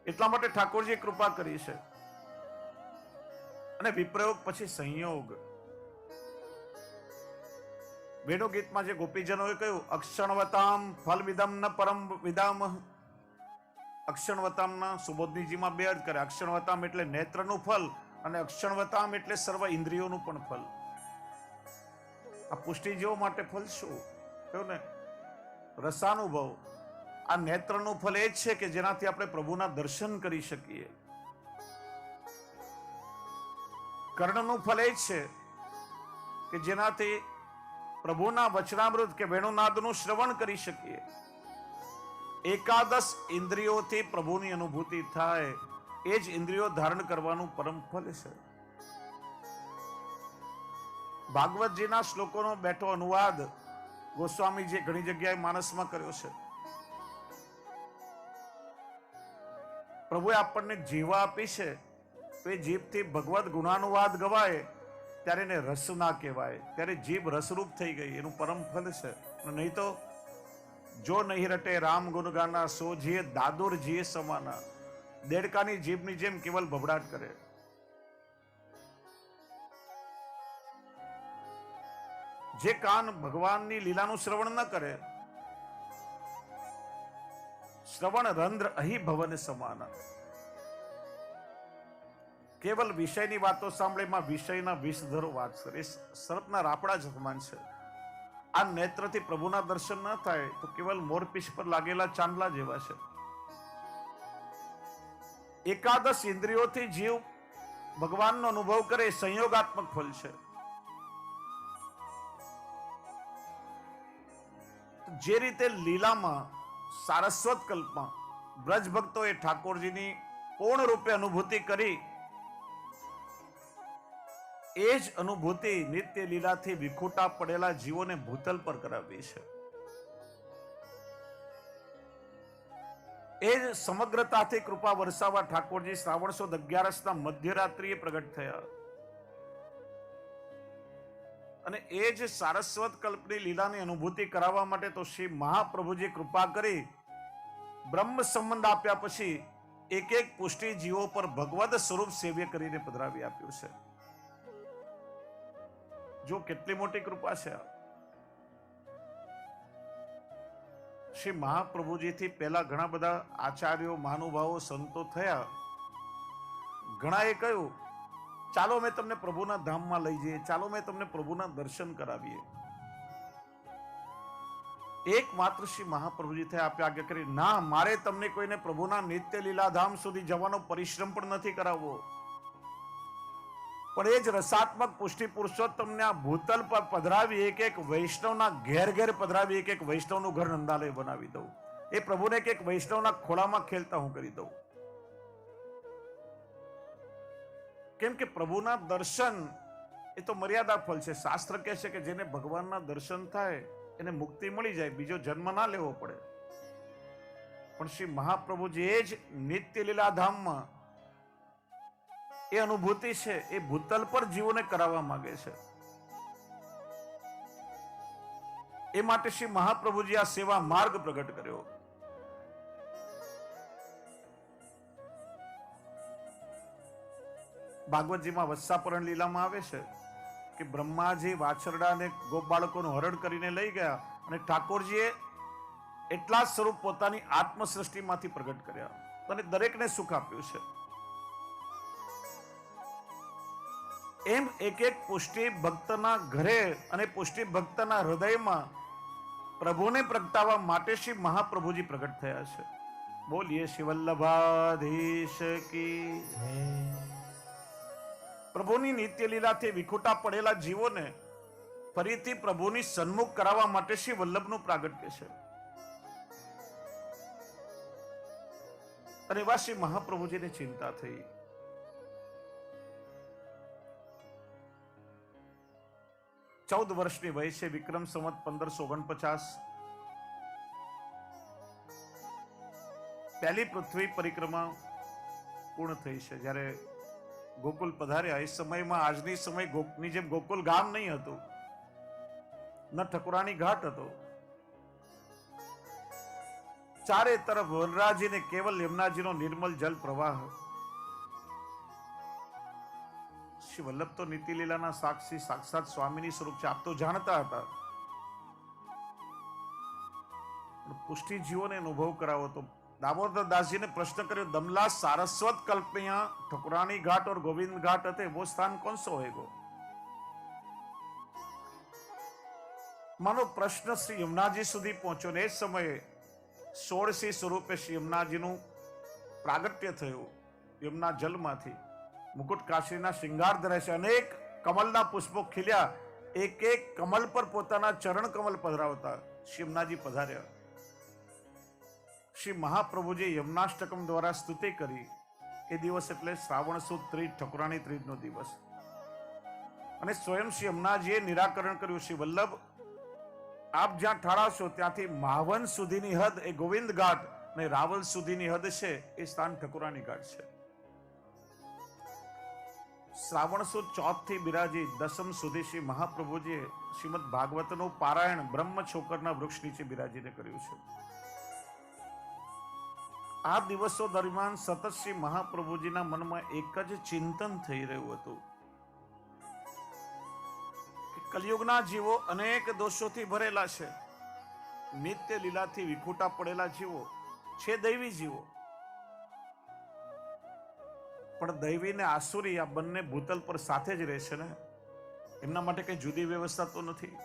એટલા માટે ઠાકોરજીએ કૃપા કરી છે. અને વિપ્રયોગ પછી સંયોગ. વેણુ ગીતમાં જે ગોપીજનોએ કહ્યું, અક્ષણવતામ ફલ વિદમ ન પરમ વિદામ. અક્ષણવતામના સુબોધનીજીમાં 2 અર્થ કરે. અક્ષણવતામ એટલે નેત્રનું ફલ અને અક્ષણવતામ એટલે સર્વ ઇન્દ્રિયોનું પણ ફલ. આ પુષ્ટિજીવો માટે ફલ શું કહ્યું ને? રસાનુભવ. આ નેત્રનું ફલ એ જ છે કે જેનાથી આપણે પ્રભુના દર્શન કરી શકીએ. કર્ણનું ફલ એ જ છે કે જેનાથી પ્રભુના વચનામૃત કે વેણુનાદનું શ્રવણ કરી શકીએ. એકાદશ ઇન્દ્રિયોથી પ્રભુની અનુભૂતિ થાય, એ જ ઇન્દ્રિયો ધારણ કરવાનું પરમ ફલ છે. ભાગવતજીના શ્લોકોનો બેઠો અનુવાદ ગોસ્વામીજીએ ઘણી જગ્યાએ માનસમાં કર્યો છે. પ્રભુએ આપણને જીવા આપી છે, તો એ જીભથી ભગવત ગુણાનુવાદ ગવાય ત્યારે એને રસ ના કહેવાય, ત્યારે જીભ રસરૂપ થઈ ગઈ, એનું પરમ ફલ છે. નહીં તો જો નહીં રટે રામ ગુણ ગાના, સો જીએ દાદુર જીએ સમાના. દેડકાની જીભની જેમ કેવલ ભભડાટ કરે. જે કાન ભગવાનની લીલાનું શ્રવણ ન કરે, શ્રવણ રંધ્ર અહીં ભવન સમાના, કેવલ વિષયની વાતો સાંભળે, એમાં વિષયના વિષધરો વાત કરે, એ સર્પના રાપડા જ સમાન છે. આ નેત્રથી પ્રભુના દર્શન ન થાય તો કેવલ મોરપીંછ પર લાગેલા ચાંદલા જેવા છે. એકાદશ ઇન્દ્રિયોથી જીવ ભગવાનનો અનુભવ કરે, સંયોગાત્મક ફળ છે. જે રીતે લીલામાં સારસ્વત કલ્પમાં બ્રજ ભક્તોએ ઠાકોરજીની પૂર્ણ રૂપે અનુભૂતિ કરી, એ જ અનુભૂતિ નિત્ય લીલાથી વિખૂટા પડેલા જીવોને ભૂતલ પર કરાવી છે. એ જ સમગ્રતાથી કૃપા વરસાવવા ઠાકોરજી શ્રાવણ સુદ 11ના મધ્યરાત્રિએ પ્રગટ થયા. અને એ જ સારસ્વત કલ્પની લીલાની અનુભૂતિ કરાવવા માટે તો શ્રી મહાપ્રભુજી કૃપા કરી બ્રહ્મ સંબંધ આપ્યા પછી એક એક પુષ્ટિ જીવો પર ભગવદ સ્વરૂપ સેવ્ય કરીને પધરાવી આપ્યું છે. જો કેટલી મોટી કૃપા છે. શ્રી મહાપ્રભુજીથી પહેલા ઘણા બધા આચાર્યો, મહાનુભાવો, સંતો થયા. ઘણાએ કહ્યું, ચાલો મેં તમને પ્રભુના ધામમાં લઈ જઈએ, ચાલો મેં તમને પ્રભુના દર્શન કરાવીએ. એકમાત્ર શ્રી મહાપ્રભુજી થયા આપે આજ્ઞા કરી, ના, મારે તમને કોઈને પ્રભુના નિત્ય લીલાધામ સુધી જવાનો પરિશ્રમ પણ નથી કરાવવો, પણ એ જ રસાત્મક પુષ્ટિ પુરુષોત્તમને આ ભૂતલ પર પધરાવી, એક એક વૈષ્ણવના ઘેર ઘેર પધરાવી, એક એક વૈષ્ણવનું ઘર નંદાલય બનાવી દઉં. એ પ્રભુને એક એક વૈષ્ણવના ખોળામાં ખેલતા હું કરી દઉં. કેમ કે પ્રભુના દર્શન એ તો મર્યાદા ફળ છે. શાસ્ત્ર કહે છે કે જેને ભગવાનના દર્શન થાય એને મુક્તિ મળી જાય, બીજો જન્મ ના લેવો પડે. પણ શ્રી મહાપ્રભુજી એ જ નિત્ય લીલાધામમાં એ અનુભૂતિ છે, એ ભૂતલ પર જીવોને કરાવવા માંગે છે. એ માટે શ્રી મહાપ્રભુજી આ સેવા માર્ગ પ્રગટ કર્યો. ભાગવતજીમાં વત્સાપરણ લીલામાં આવે છે કે બ્રહ્માજી વાછરડાને ગોપ બાળકોનું હરણ કરીને લઈ ગયા અને ઠાકોરજીએ એટલા સ્વરૂપ પોતાની આત્મ સૃષ્ટિમાંથી પ્રગટ કર્યા અને દરેકને સુખ આપ્યું છે. એમ એક એક પુષ્ટિ ભક્તના ઘરે અને પુષ્ટિ ભક્તના હૃદયમાં પ્રભુને પ્રગટાવવા માટે શ્રી મહાપ્રભુજી પ્રગટ થયા છે. બોલીએ શ્રી વલ્લભાધીશ કી જય. પ્રભુની નિત્ય લીલાથી વિખૂટા પડેલા જીવોને ફરીથી પ્રભુની સન્મુખ કરાવવા માટે શ્રી વલ્લભનું પ્રાગટ્ય છે. અને એવા શ્રી મહાપ્રભુજીને ચિંતા થઈ. ચૌદ વર્ષની વય છે, વિક્રમ સંવત 1549. પહેલી પૃથ્વી પરિક્રમા પૂર્ણ થઈ છે. જ્યારે ગોકુલ પધાર્યા એ સમયમાં આજની સમય ની જેમ ગોકુલ ગામ નહીં હતું, ન ઠકુરાણી ઘાટ હતો. ચારે તરફ વનરાજી ને કેવલ યમુનાજીનો નિર્મલ જલ પ્રવાહ. શ્રી વલ્લભ તો નીતિ લીલાના સાક્ષી સાક્ષાત સ્વામીની સ્વરૂપ છે, આપ તો જાણતા હતા. પુષ્ટિ જીવોને અનુભવ કરાવો તો दामोदर दास जी ने प्रश्न કર્યો, दमला सारस्वत कल्पया ठकुरानी घाट और गोविंद घाट हते, वो स्थान कौन सो होएगो? मानो प्रश्न श्री यमुनाजी સુધી પહોંચ્યો ને એ સમયે 16 સ્વરૂપે શ્રી યમુનાજીનું પ્રાગટ્ય થયું. યમુના જલમાંથી મુકુટ કાશીના શૃંગાર ધરે છે, અનેક કમલના પુષ્પો ખીલ્યા એક એક કમલ પર પોતાના ચરણ કમલ પધરાવતા શ્રી યમુનાજી પધાર્યા. શ્રી મહાપ્રભુજી યમુનાષ્ટકમ દ્વારા સ્તુતિ કરી. એ દિવસ એટલે શ્રાવણ સુદ ત્રીજ, ઠકુરાણી ત્રીજનો દિવસ. અને સ્વયં શ્રી યમુનાજીએ નિરાકરણ કર્યું, શ્રી વલ્લભ આપ જ્યાં ઠાળાશો ત્યાંથી માવન સુધીની હદ એ ગોવિંદ ઘાટ ને રાવલ સુધીની હદ છે એ સ્થાન ઠકુરાણી ઘાટ છે. શ્રાવણ સુદ ચોથ થી બિરાજી દસમ સુધી શ્રી મહાપ્રભુજીએ શ્રીમદ ભાગવતનું પારાયણ બ્રહ્મ છોકરના વૃક્ષ નીચે બિરાજીને કર્યું છે. આ દિવસો દરમિયાન સતત શ્રી મહાપ્રભુજીના મનમાં એક જ ચિંતન થઈ રહ્યું હતું કે કલિયુગના જીવો અનેક દોષોથી ભરેલા છે, નિત્ય લીલાથી વિખૂટા પડેલા જીવો છે, દૈવી જીવો. પણ દૈવી ને આસુરી આ બંને ભૂતલ પર સાથે જ રહેશે ને, એમના માટે કઈ જુદી વ્યવસ્થા તો નથી.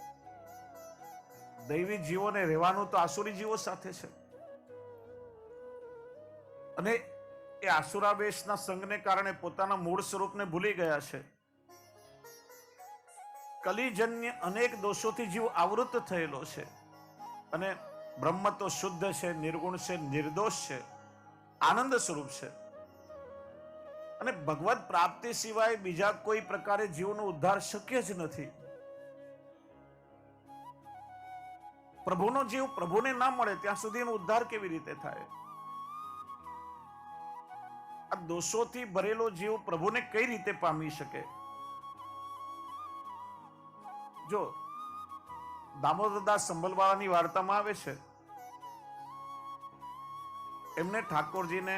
દૈવી જીવોને રહેવાનું તો આસુરી જીવો સાથે છે. અને એ આસુરાવેશના સંગને કારણે પોતાના મૂળ સ્વરૂપને ભૂલી ગયા છે. કલિજન્ય અનેક દોષોથી જીવ આવૃત થયેલો છે. અને બ્રહ્મ તો શુદ્ધ છે, નિર્ગુણ છે, નિર્દોષ છે, આનંદ સ્વરૂપ છે. અને ભગવત પ્રાપ્તિ સિવાય બીજા કોઈ પ્રકારે જીવનો ઉદ્ધાર શક્ય જ નથી. પ્રભુનો જીવ પ્રભુને ના મળે ત્યાં સુધી એનો ઉદ્ધાર કેવી રીતે થાય? આ દોષોથી ભરેલો જીવ પ્રભુને કઈ રીતે પામી શકે? જો દામોદરદાસ સંભલવાળાની વાર્તામાં આવે છે, એમને ઠાકોરજીને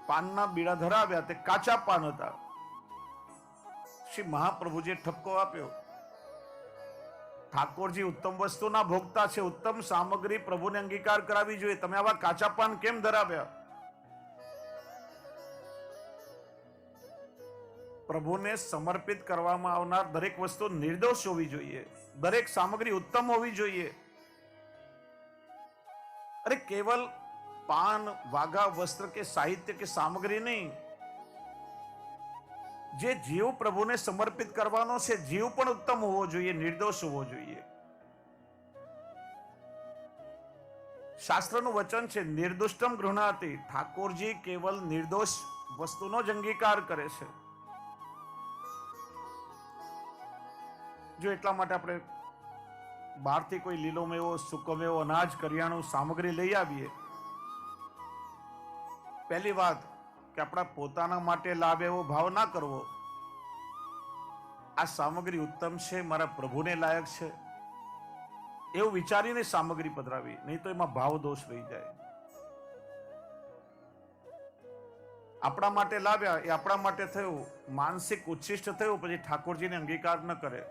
પાનના બીડા ધરાવ્યા, તે કાચા પાન હતા. શ્રી મહાપ્રભુજીએ ઠપકો આપ્યો, ઠાકોરજી ઉત્તમ વસ્તુના ભોગતા છે, ઉત્તમ સામગ્રી પ્રભુને અંગીકાર કરાવી જોઈએ, તમે આવા કાચા પાન કેમ ધરાવ્યા? પ્રભુને સમર્પિત કરવામાં આવનાર દરેક વસ્તુ નિર્દોષ હોવી જોઈએ, દરેક સામગ્રી ઉત્તમ હોવી જોઈએ. અરે કેવલ પાન, વાઘા, વસ્ત્ર કે સાહિત્ય કે સામગ્રી નહીં, જે જીવ પ્રભુને સમર્પિત કરવાનો છે, જીવ પણ ઉત્તમ હોવો જોઈએ, નિર્દોષ હોવો જોઈએ. શાસ્ત્રનું વચન છે, નિર્દુષ્ટમ ગૃહણાતિ. ઠાકોરજી કેવલ નિર્દોષ વસ્તુનો જ અંગીકાર કરે છે. જો એટલા માટે આપણે બહારથી કોઈ લીલો મેવો, સૂકો મેવો, અનાજ, કરિયાણું, સામગ્રી લઈ આવીએ, પહેલી વાત કે આપણા પોતાના માટે લાભ એવો ભાવ ના કરવો, આ સામગ્રી ઉત્તમ છે, મારા પ્રભુને લાયક છે, એવું વિચારીને સામગ્રી પધરાવી, નહીં તો એમાં ભાવ દોષ રહી જાય. આપણા માટે લાવ્યા, એ આપણા માટે થયું, માનસિક ઉચ્છિષ્ટ થયું, પછી ઠાકોરજીને અંગીકાર ન કરે.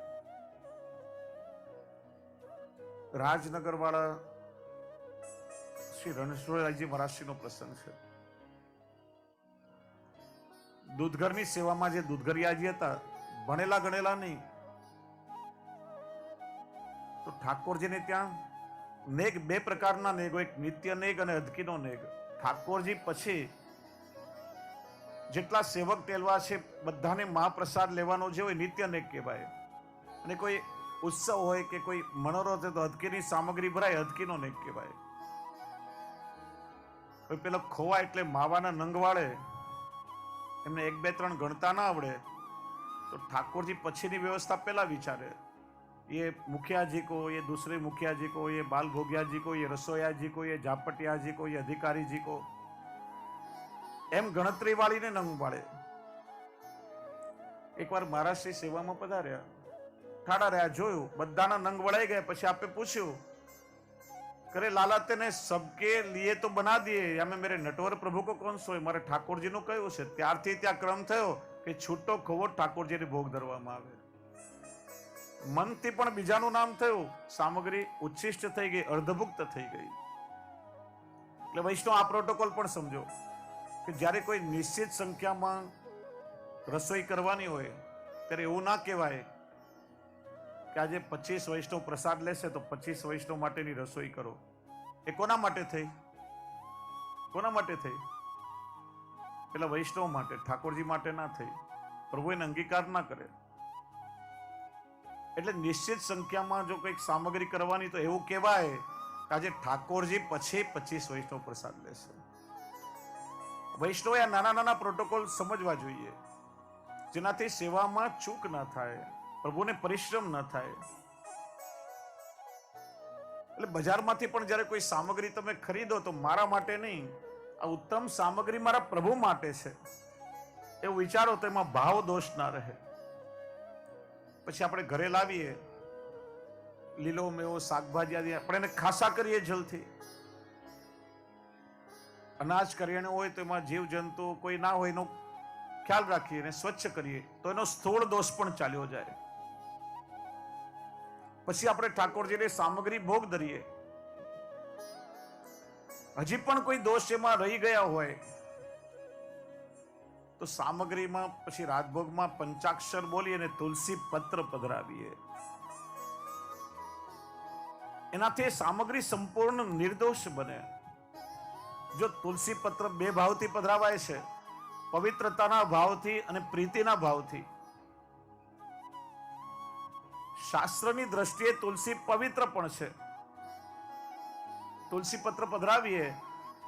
રાજનગર વાળા શ્રી રણછોડરાયજી મહારાજનો પ્રસંગ છે. દૂધઘરની સેવામાં જે દૂધઘરિયાજી હતા, ભણેલા ગણેલા નહીં, તો ઠાકોરજીને ત્યાં નેગ બે પ્રકારના નેગ હોય, એક નિત્ય નેગ અને અધકીનો નેગ. ઠાકોરજી પછી જેટલા સેવક તેલવા છે બધાને મહાપ્રસાદ લેવાનો જે હોય નિત્ય નેગ કહેવાય. અને કોઈ ઉત્સવ હોય કે કોઈ મનોરથ તો અધકીની સામગ્રી ભરાય, અધકીનો નેગ કહેવાય. કોઈ પેલો ખોવા એટલે માવાના નંગ વાળે, એમને 1 2 3 ગણતા ના આવડે, તો ઠાકોરજી પછીની વ્યवस्था પહેલા વિચારે, ये मुखिया जी को, ये दूसरे मुखिया जी को, ये बाल भोगिया जी को, ये रसोया जी को, ये झापटिया जी को, ये अधिकारी जी को, એમ ગણતરી વાળીને નંગ પાડે. એકવાર મહારાજશ્રી સેવામાં પધાર્યા, ઠાડા રહ્યા, જોયું બધાના નંગ વળાઈ ગયા. પછી આપે પૂછ્યું, કરે લાલા તેને સબકે લીએ તો બના દિए, या मैं मेरे नटवर प्रभु को कौन सो? મારે ઠાકોરજીનું કયું છે? ત્યારથી ત્યાં ક્રમ થયો કે છૂટો ખવો ઠાકોરજીને ભોગ ધરવામાં આવે. મનથી પણ બીજાનું નામ થયું, સામગ્રી ઉચ્છિષ્ટ થઈ ગઈ, અર્ધભુક્ત થઈ ગઈ. એટલે વૈષ્ણવ આ પ્રોટોકોલ પણ સમજો કે જ્યારે કોઈ નિશ્ચિત સંખ્યામાં રસોઈ કરવાની હોય ત્યારે એવું ના કહેવાય કે આજે 25 વૈષ્ણવ પ્રસાદ લેશે તો 25 વૈષ્ણવ માટેની રસોઈ કરો. એ કોના માટે થઈ? કોના માટે થઈ? પેલા વૈષ્ણવ માટે, ઠાકોરજી માટે ના થઈ. પ્રભુ એને અંગીકાર ના કરે. એટલે નિશ્ચિત સંખ્યામાં જો કંઈક સામગ્રી કરવાની તો એવું કહેવાય કે આજે ઠાકોરજી પછી 25 વૈષ્ણવ પ્રસાદ લેશે. વૈષ્ણવે આ નાના નાના પ્રોટોકોલ સમજવા જોઈએ, જેનાથી સેવામાં ચૂક ન થાય, પ્રભુને પરિશ્રમ ન થાય. એટલે બજારમાંથી પણ જ્યારે કોઈ સામગ્રી તમે ખરીદો તો મારા માટે નહીં, આ ઉત્તમ સામગ્રી મારા પ્રભુ માટે છે એવું વિચારો તો એમાં ભાવ દોષ ના રહે. પછી આપણે ઘરે લાવીએ લીલો મેવો શાકભાજી આદિ આપણે એને ખાસા કરીએ, જલથી અનાજ કરિયાણું હોય તો એમાં જીવ જંતુ કોઈ ના હોય એનો ખ્યાલ રાખીએ અને સ્વચ્છ કરીએ તો એનો સ્થૂળ દોષ પણ ચાલ્યો જાય. પછી આપણે ઠાકોરજીને સામગ્રી ભોગ ધરીએ, હજી પણ કોઈ દોષ એમાં રહી ગયા હોય તો સામગ્રીમાં પછી રાજભોગમાં પંચાક્ષર બોલી અને તુલસી પત્ર પધરાવીએ. એનાથી સામગ્રી સંપૂર્ણ નિર્દોષ બને. જો તુલસી પત્ર બે ભાવથી પધરાવાય છે, પવિત્રતાના ભાવથી અને પ્રીતિના ભાવથી. શાસ્ત્રની દ્રષ્ટિએ તુલસી પવિત્ર પણ છે. તુલસી પત્ર પધરાવીએ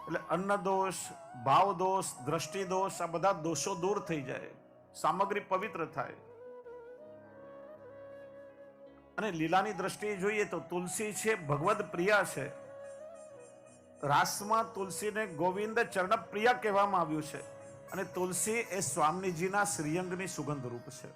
એટલે અન્ન દોષ, ભાવ દોષ, દ્રષ્ટિ દોષ, આ બધા દોષો દૂર થઈ જાય, સામગ્રી પવિત્ર થાય. અને લીલાની દ્રષ્ટિએ જોઈએ તો તુલસી છે ભગવદ પ્રિયા છે. રાસમાં તુલસીને ગોવિંદ ચરણ પ્રિયા કહેવામાં આવ્યું છે અને તુલસી એ સ્વામીજીના શ્રીઅંગની સુગંધ રૂપ છે.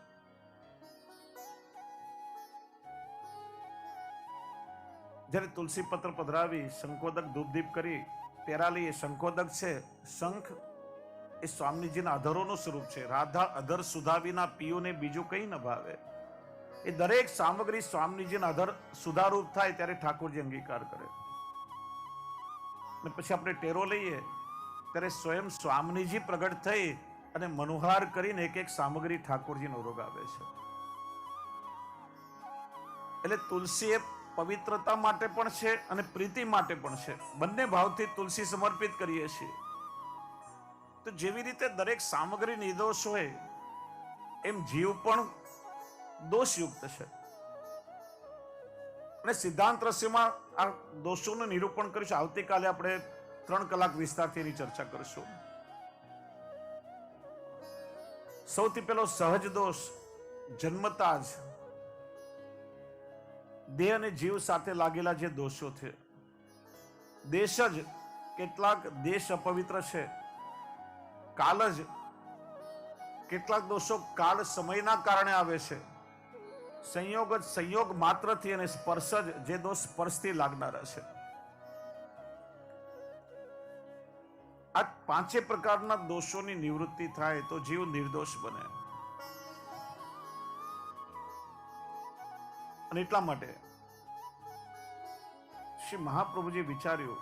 જ્યારે તુલસી પત્ર પધરાવી શંખોદક ધૂપદીપ કરી પેરા લઈએ. શંખોદક છે, શંખ એ સ્વામીજીના અધરોનું સ્વરૂપ છે. રાધા અધર સુધાવીના પીઓને બીજું કઈ ન ભાવે. એ દરેક સામગ્રી સ્વામીજીના અધર સુધારૂપ થાય ત્યારે ઠાકોરજી અંગીકાર કરે. અને પછી આપણે ટેરો લઈએ ત્યારે સ્વયં સ્વામીજી પ્રગટ થઈ અને મનોહાર કરીને એક એક સામગ્રી ઠાકોરજીનો રોગાવે છે. એટલે તુલસી એ પવિત્રતા માટે પણ છે અને પ્રીતિ માટે પણ છે. બંને ભાવથી તુલસી સમર્પિત કરીએ છીએ. તો જેવી રીતે દરેક સામગ્રી નિર્દોષ હોય એમ જીવ પણ દોષયુક્ત છે. અને સિદ્ધાંત રહસ્યમાં આ દોષોનું નિરૂપણ કરીશું. આવતીકાલે આપણે 3 કલાક વિસ્તારથી એની ચર્ચા કરીશું. સૌથી પહેલો સહજ દોષ જન્મતા જ દેહ અને જીવ સાથે લાગેલા જે દોષો છે. દેશ જ કેટલાક દેશ અપવિત્ર છે, કાલ જ કેટલાક દોષો કાળ સમયના કારણે આવે છે, સંયોગ જ સંયોગ માત્રથી અને સ્પર્શ જ જે દોષ સ્પર્શથી લાગનારા છે. આ 5 પ્રકારના દોષોની નિવૃત્તિ થાય તો જીવ નિર્દોષ બને. અને એટલા માટે શ્રી મહાપ્રભુજી વિચાર્યું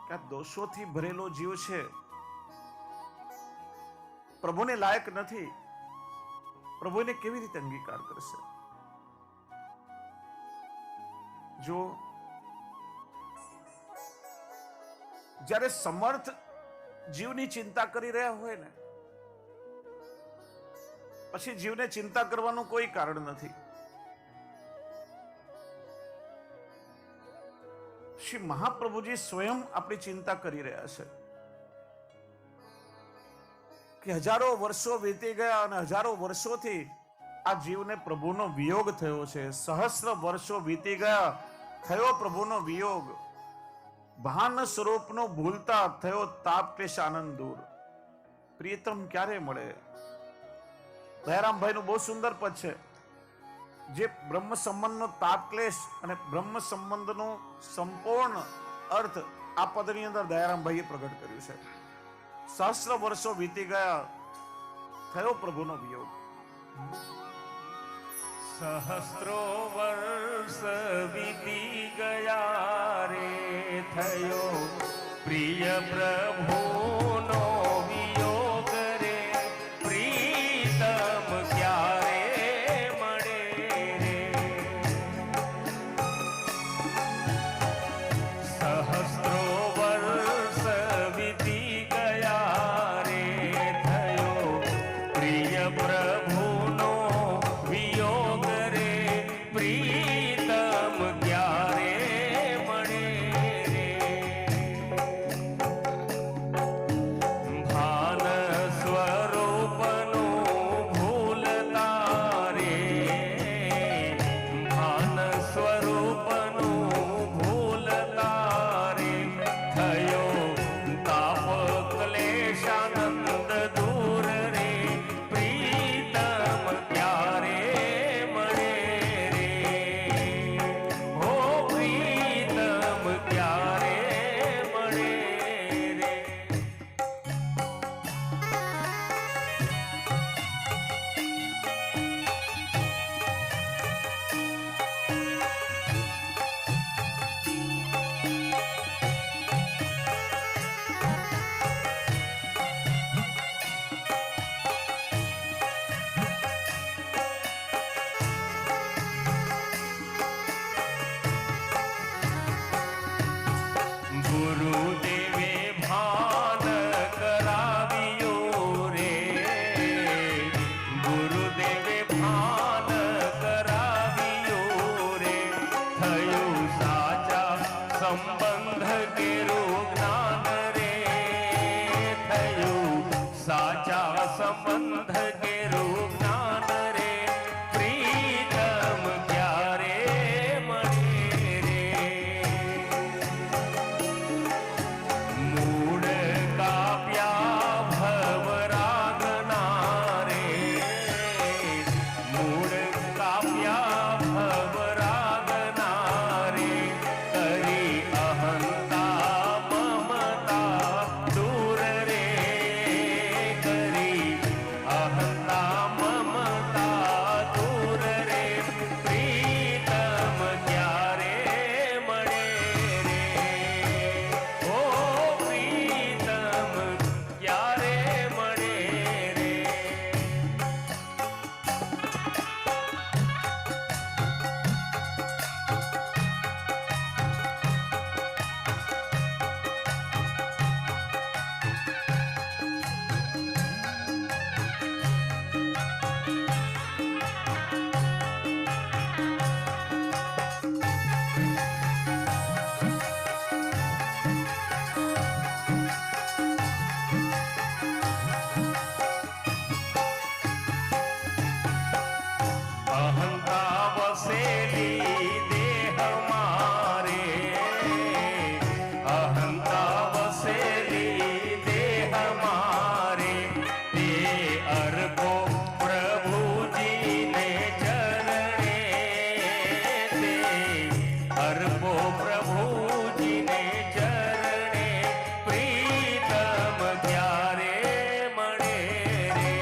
કે આ દોષોથી ભરેલો જીવ છે, પ્રભુને લાયક નથી, પ્રભુને કેવી રીતે અંગીકાર કરશે? જો જ્યારે સમર્થ જીવની ચિંતા કરી રહ્યા હોય ને, પછી જીવને ચિંતા કરવાનું કોઈ કારણ નથી. શ્રી મહાપ્રભુજી સ્વયં આપણી ચિંતા કરી રહ્યા છે કે હજારો વર્ષો વીતી ગયા અને હજારો વર્ષોથી આ જીવને પ્રભુનો વિયોગ થયો છે. સહસ્ર વર્ષો વીતી ગયા, થયો પ્રભુનો વિયોગ. ભાન સ્વરૂપનો ભૂલતા થયો તાપ ક્લેશ આનંદ દૂર. પ્રિયતમ ક્યારે મળે? દયારામભાઈ નું બહુ સુંદર પદ છે, જે બ્રહ્મ સંબંધનો તાપ ક્લેશ અને બ્રહ્મ સંબંધનો સંપૂર્ણ અર્થ આ પદની અંદર દયારામભાઈએ પ્રગટ કર્યું છે. સહસ્ર વર્ષો વીતી ગયા, થયો પ્રભુનો વિયોગ. સહસ્ત્રો વર્ષ વીતી ગયા રે, થયો પ્રિય પ્રભુનો વિયોગ રે, પ્રીતમ ક્યારે મળે રે. સહસ્ત્રો વર્ષ વીતી ગયા રે, થયો પ્રિય પ્રભુનો વિયોગ રે, સંબંધ કેરું જ્ઞાન રે થયું સાચા સંબંધ કેરું જ્ઞાન રે પ્રીતમ ક્યારે મળે રે મૂળ કાપ્યા ભવરાગના રે મૂળ કાપ્યા ભવરાગના રે કરી અહંતા મમતા દૂર રે કરી અહંતા મમતા દૂર રે પ્રીતમ ક્યારે મળે રે ઓ પ્રીતમ ક્યારે મળે રે અહંતા વસેલી દેહ મારે અહંતા વસેલી દેહ મારે તે અર્પો પ્રભુજીને ચરણે તે અર્પો પ્રભુજીને ચરણે પ્રીતમ ક્યારે મળે રે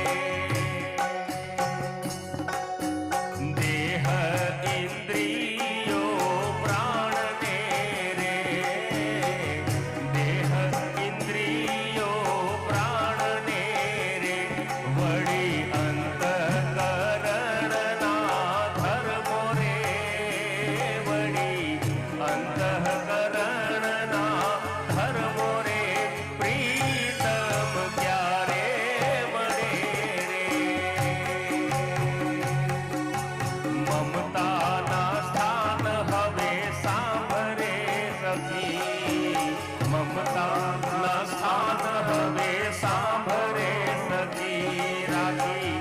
દેહ ઇન્દ્રિયો પ્રાણને રે દેહ ઇન્દ્રિયો પ્રાણને રે વળી અંતઃકરણના ધર્મો રે વળી અંતઃકરણના ધર્મો રે પ્રીતમ ક્યારે મળે રે મમતાના સ્થાન હવે સાંભળે સખી મમતાના સ્થાન હવે સાંભળે સખી રાખી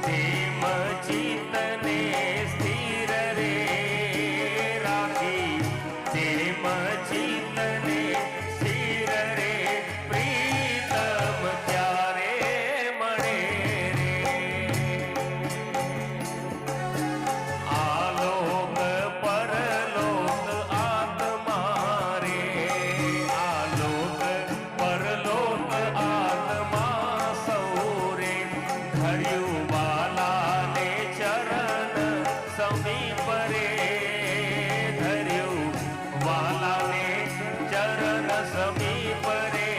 તેમ ચિત્તને સ્થિર રે રાખી તેમ ચિત્તને સ્થિર રે પ્રીતમ ક્યારે મળે રે આલોક પરલોક આત્મા રે આલોક પરલોક આત્મા સૌરે ધર્યું વાલાને ચરણ સમીપ રે ધર્યું વાલાને ચરણ સમીપ રે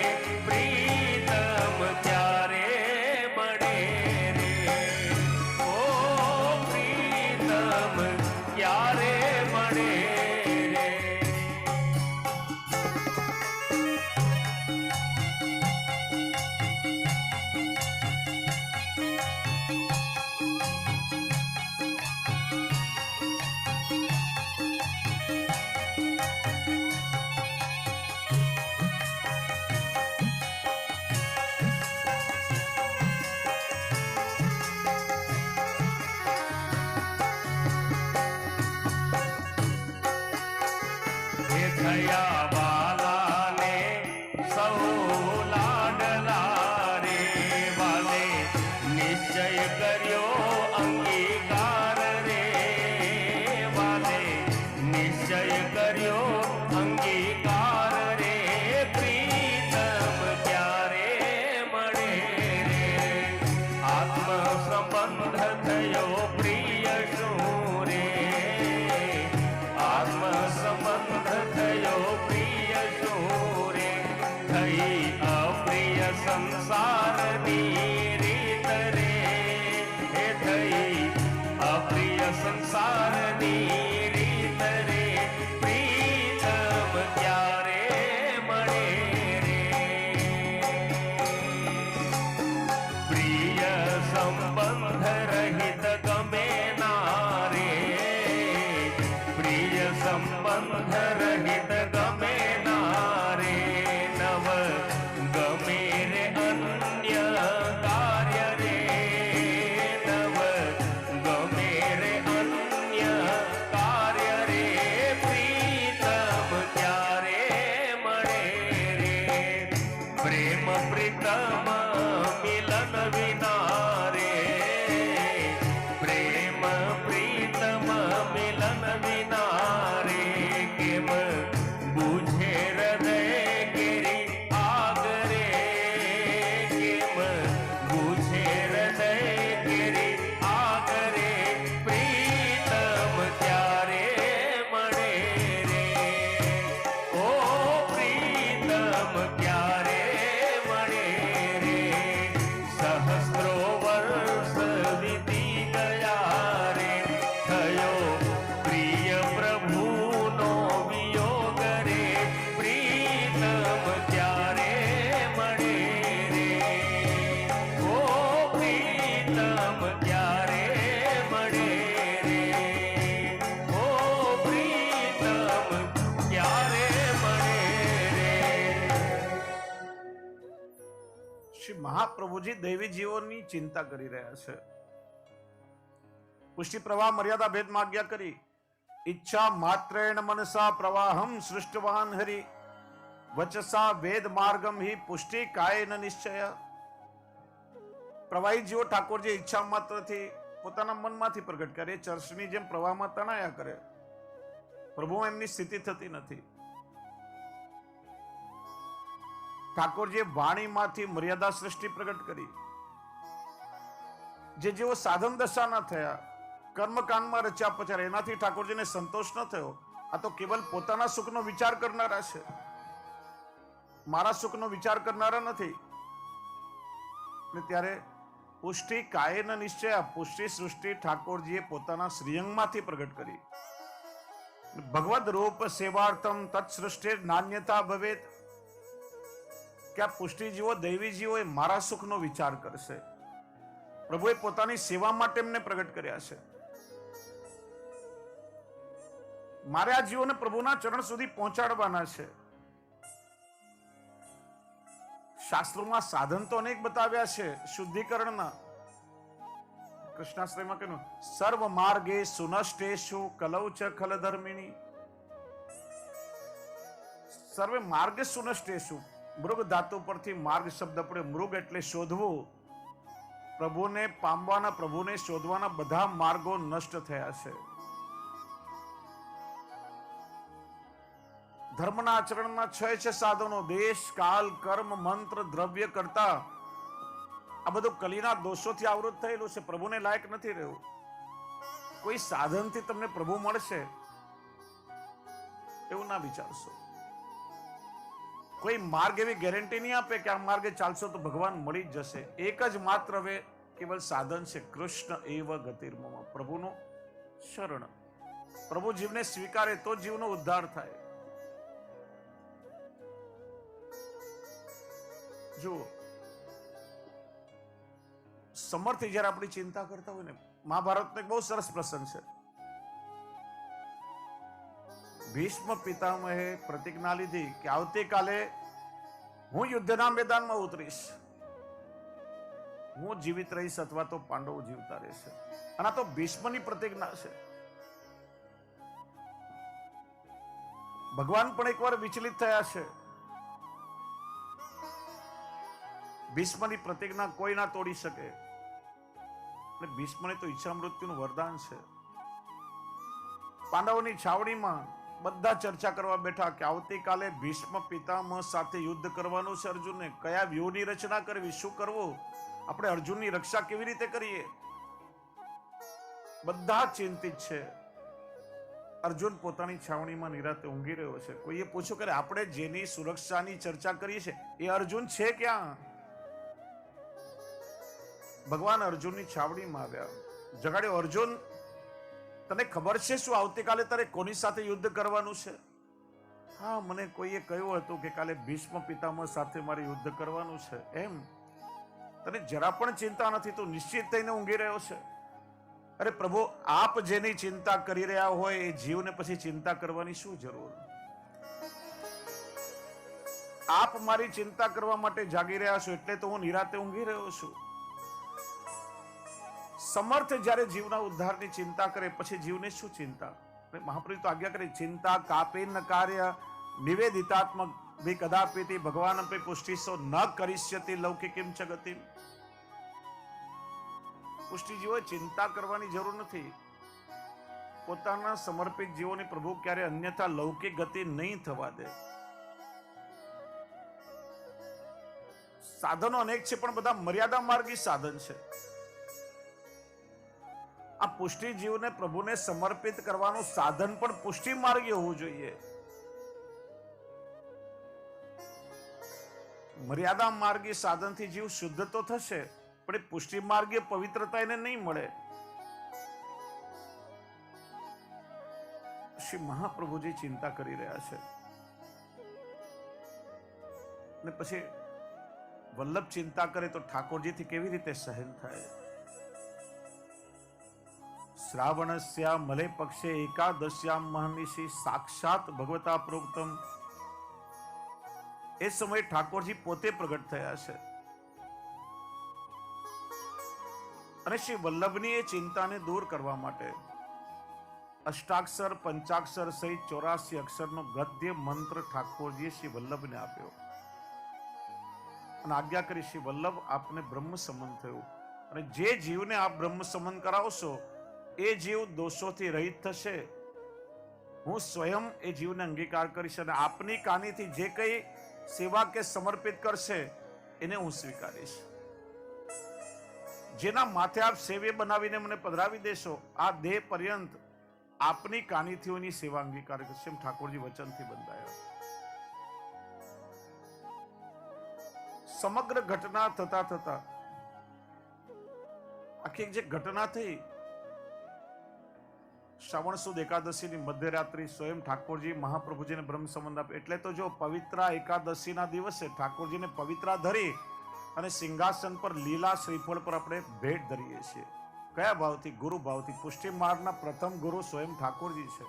પ્રીતમ ક્યારે મળે રે ઓ પ્રીતમ ક્યારે મળે રે હે થયા વાલાને સૌ લાડલા રે વાલે નિશ્ચય કર્યો અંગીકાર રે વાલે નિશ્ચય કર્યો અંગીકાર રે પ્રીતમ ક્યારે મળે રે આત્મ સંબંધ થયો પ્રિય શું રે આત્મ સંબંધ થયો પ્રિય શું રે થઈ અપ્રિય સંસારની રીત રે એ થઈ અપ્રિય સંસારની રીત રે પ્રીતમ કેમ બુઝે હૃદય કેરી આગ રે, કેમ બુઝે હૃદય કેરી આગ રે, પ્રીતમ ક્યારે મળે રે, ઓ પ્રીતમ ક્યારે મળે રે, સહસ્ત્રો વર્ષ વીતી ગયા રે, થયો પ્રિય પ્રભુનો વિયોગ રે, પ્રીતમ ક્યારે મળે રે, ઓ પ્રીતમ ક્યારે મળે રે, ઓ પ્રીતમ ક્યારે મળે રે. શ્રી મહાપ્રભુજી દૈવી જીવોની ચિંતા કરી રહ્યા છે. પુષ્ટિ પ્રવાહ મર્યાદા ભેદમાં આજ્ઞા કરી. ઈચ્છા માત્રેણ મનસા પ્રવાહમ સૃષ્ટવાન હરિ, વચસા વેદ માર્ગમ હિ પુષ્ટિ કાયેન નિશ્ચય. પ્રવાહી જીવો ઠાકોરજી ઈચ્છા માત્રથી પોતાના મનમાંથી પ્રગટ કરે, ચર્ચની જેમ પ્રવાહમાં તણાયા કરે. પ્રભુમાં એમની સ્થિતિ થતી નથી. ઠાકોરજીએ વાણીમાંથી મર્યાદા સૃષ્ટિ પ્રગટ કરી. જે જેવો સાધન દશા ન થયા, કર્મકાંડમાં રચ્યા પચ્યા, એનાથી ઠાકોરજીને સંતોષ ન થયો. આ તો કેવલ પોતાના સુખનો વિચાર કરનારા છે, મારા સુખનો વિચાર કરનારા નથી. અને ત્યારે પુષ્ટિ કાયેન નિશ્ચય, પુષ્ટિ સૃષ્ટિ ઠાકોરજીએ પોતાના શ્રીઅંગમાંથી પ્રગટ કરી. ભગવદ રૂપ સેવાર્થમ તત્સૃષ્ટિ નાન્યતા ભવેત, કે આ પુષ્ટિ જીવો દૈવી જીવો એ મારા સુખનો વિચાર કરશે. પ્રભુએ પોતાની સેવા માટે એમને પ્રગટ કર્યા છે. મારે આ જીવોને પ્રભુના ચરણ સુધી પહોંચાડવાના છે. શાસ્ત્રોમાં સાધન તો અનેક બતાવ્યા છે શુદ્ધિકરણના. કૃષ્ણાશ્રયમાં કહ્યું સર્વ માર્ગે સુનષ્ટેશુ કલૌ ચ ખલધર્મિણી. સર્વે માર્ગે સુનષ્ટેશુ, મૃગ ધાતુ પરથી માર્ગ શબ્દ પડે. મૃગ એટલે શોધવું. પ્રભુને પામવાના, પ્રભુને શોધવાના બધા માર્ગો નષ્ટ થયા છે. ધર્મના આચરણના 6 છે સાધનો: દેશ, કાલ, કર્મ, મંત્ર, દ્રવ્ય કરતા. આ બધું કલીના દોષોથી આવૃત થયેલું છે. પ્રભુને લાયક નથી રહ્યું. કોઈ સાધનથી તમને પ્રભુ મળશે એવું ના વિચારશો. કોઈ માર્ગ એવી ગેરંટી નહીં આપે કે આ માર્ગે ચાલશો તો ભગવાન મળી જ જશે. એક જ માત્ર વે કેવલ સાધન છે, કૃષ્ણ એવ ગતિર્મમ, પ્રભુનો શરણ. પ્રભુ જીવને સ્વીકારે તો જીવનો ઉદ્ધાર થાય. જુઓ, સમર્થથી જયારે આપણી ચિંતા કરતા હોય ને, મહાભારતનો એક બહુ સરસ પ્રસંગ છે. ભીષ્મ પિતામહે પ્રતિજ્ઞા લીધી કે આવતીકાલે હું યુદ્ધના મેદાનમાં ઉતરીશ, હું જીવિત રહીશ અથવા તો પાંડવો જીવતા રહેશે. અને આ તો ભીષ્મની પ્રતિજ્ઞા છે. ભગવાન પણ એકવાર વિચલિત થયા છે. ભીષ્મની પ્રતિજ્ઞા કોઈ ના તોડી શકે. ભીષ્મને તો ઈચ્છા મૃત્યુનું વરદાન છે. પાંડવોની છાવણીમાં બધા ચર્ચા કરવા બેઠા કે આવતીકાલે ભીષ્મ પિતામહ સાથે યુદ્ધ કરવાનું છે. અર્જુનને કયા વ્યૂહની રચના કરવી, શું કરવું, આપણે અર્જુનની રક્ષા કેવી રીતે કરીએ, બધા ચિંતિત છે. અર્જુન પોતાની છાવણીમાં નિરાતે ઊંઘી રહ્યો છે. કોઈએ પૂછ્યું કે આપણે જેની સુરક્ષાની ચર્ચા કરીએ છીએ એ અર્જુન છે ક્યાં? ભગવાન અર્જુનની છાવણીમાં આવ્યા, જગાડ્યો. અર્જુન, તને ખબર છે શું આવતીકાલે તારે કોની સાથે યુદ્ધ કરવાનું છે? હા, મને કોઈએ કહ્યું હતું કે કાલે ભીષ્મ પિતામહ સાથે મારે યુદ્ધ કરવાનું છે. એમ? તને જરા પણ ચિંતા નથી, તું નિશ્ચિત થઈને ઊંઘી રહ્યો છે? અરે પ્રભુ, આપ જેની ચિંતા કરી રહ્યા હોય એ જીવને પછી ચિંતા કરવાની શું જરૂર? આપ મારી ચિંતા કરવા માટે જાગી રહ્યા છો એટલે તો હું નિરાતે ઊંઘી રહ્યો છું. સમર્થ જ્યારે જીવના ઉદ્ધારની ચિંતા કરે પછી જીવને શું ચિંતા? મહાપ્રભુ તો આજ્ઞા કરી, ચિંતા કાપેન કાર્ય નિવેદિતાત્મક ભી કદાપિતિ ભગવાન પે પુષ્ટિસો ન કરિષ્યતિ લૌકિકીમ ચ ગતિમ. પુષ્ટિ જીવો ચિંતા કરવાની જરૂર નથી. પોતાના સમર્પિત જીવોની પ્રભુ ક્યારે અન્યથા લૌકિક ગતિ નહીં થવા દે. સાધનો અનેક છે, પણ બધા મર્યાદા માર્ગી સાધન છે. આ પુષ્ટિ જીવને પ્રભુને સમર્પિત કરવાનું સાધન પણ પુષ્ટિ માર્ગી હોવું જોઈએ. મર્યાદા માર્ગી સાધનથી જીવ શુદ્ધ તો થશે, પણ એ પુષ્ટિ માર્ગીય પવિત્રતા એને નહીં મળે. શ્રી મહાપ્રભુજી ચિંતા કરી રહ્યા છે. ને પછી વલ્લભ ચિંતા કરે તો ઠાકોરજીથી કેવી રીતે સહન થાય? શ્રાવણસ્યા મલે પક્ષે એકાદશ્યામ મહર્નિશી સાક્ષાત ભગવતા પ્રોક્તમ. એ સમયે ઠાકોરજી પોતે પ્રગટ થયા છે અને શ્રી વલ્લભની એ ચિંતાને દૂર કરવા માટે અષ્ટાક્ષર પંચાક્ષર સહિત 84 અક્ષરનો ગદ્ય મંત્ર ઠાકોરજીએ શ્રી વલ્લભને આપ્યો અને આજ્ઞા કરી, શ્રી વલ્લભ આપને બ્રહ્મ સમન થયું અને જે જીવને આપ બ્રહ્મ સમન કરાવશો એ જીવ દોષોથી રહિત થશે. હું સ્વયં એ જીવને અંગીકાર કરીશ અને આપની કાનીથી જે કંઈ સેવા કે સમર્પિત કરશે એને હું સ્વીકારીશ. જેના માથે આપ સેવે બનાવીને મને પધરાવી દેશો, આ દેહ પર્યંત આપની કાનીથીઓની સેવા અંગીકાર કરશે. એમ ઠાકોરજી વચનથી બંધાયા. સમગ્ર ઘટના થતા થતા આખી જે ઘટના થઈ, શ્રાવણ સુદ એકાદશીની મધ્યરાત્રિ સ્વયં ઠાકોરજી મહાપ્રભુજીને બ્રહ્મ સંબંધ આપે. એટલે તો જો પવિત્રા એકાદશીના દિવસે ઠાકોરજીને પવિત્રા ધરી અને સિંહાસન પર લીલા શ્રીફળ પર આપણે ભેટ ધરીએ છીએ. કયા ભાવથી? ગુરુ ભાવથી. પુષ્ટિ માર્ગના પ્રથમ ગુરુ સ્વયં ઠાકોરજી છે.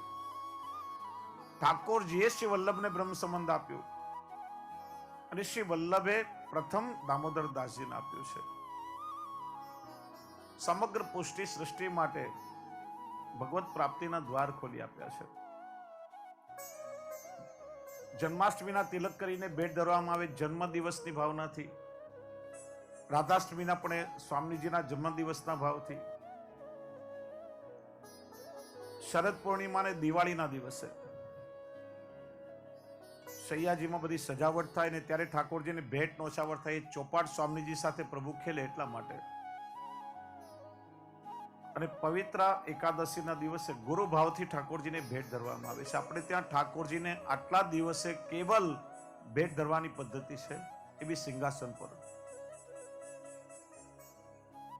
ઠાકોરજીએ શ્રી વલ્લભને બ્રહ્મ સંબંધ આપ્યું અને શ્રી વલ્લભે પ્રથમ દામોદર દાસજીને આપ્યું છે. સમગ્ર પુષ્ટિ સૃષ્ટિ માટે ભગવત પ્રાપ્તિના દ્વાર ખોલી આપ્યા છે. જન્માષ્ટમીના તિલક કરીને ભેટ ધરવામાં આવે જન્મ દિવસની ભાવનાથી. રાધાષ્ટમીના પણ સ્વામીજીના જન્મ દિવસના ભાવથી. શરદ પૂર્ણિમા અને દિવાળીના દિવસે સૈયાજીમાં બધી સજાવટ થાય ને ત્યારે ઠાકોરજીને ભેટ નોછાવટ થાય. ચોપાટ સ્વામીજી સાથે પ્રભુ ખેલે એટલા માટે. અને પવિત્ર એકાદશીના દિવસે ગુરુ ભાવથી ઠાકોરજીને ભેટ ધરવામાં આવે છે. આપણે ત્યાં ઠાકોરજીને આટલા દિવસે કેવલ ભેટ ધરવાની પદ્ધતિ છે, એ બી સિંહાસન પર.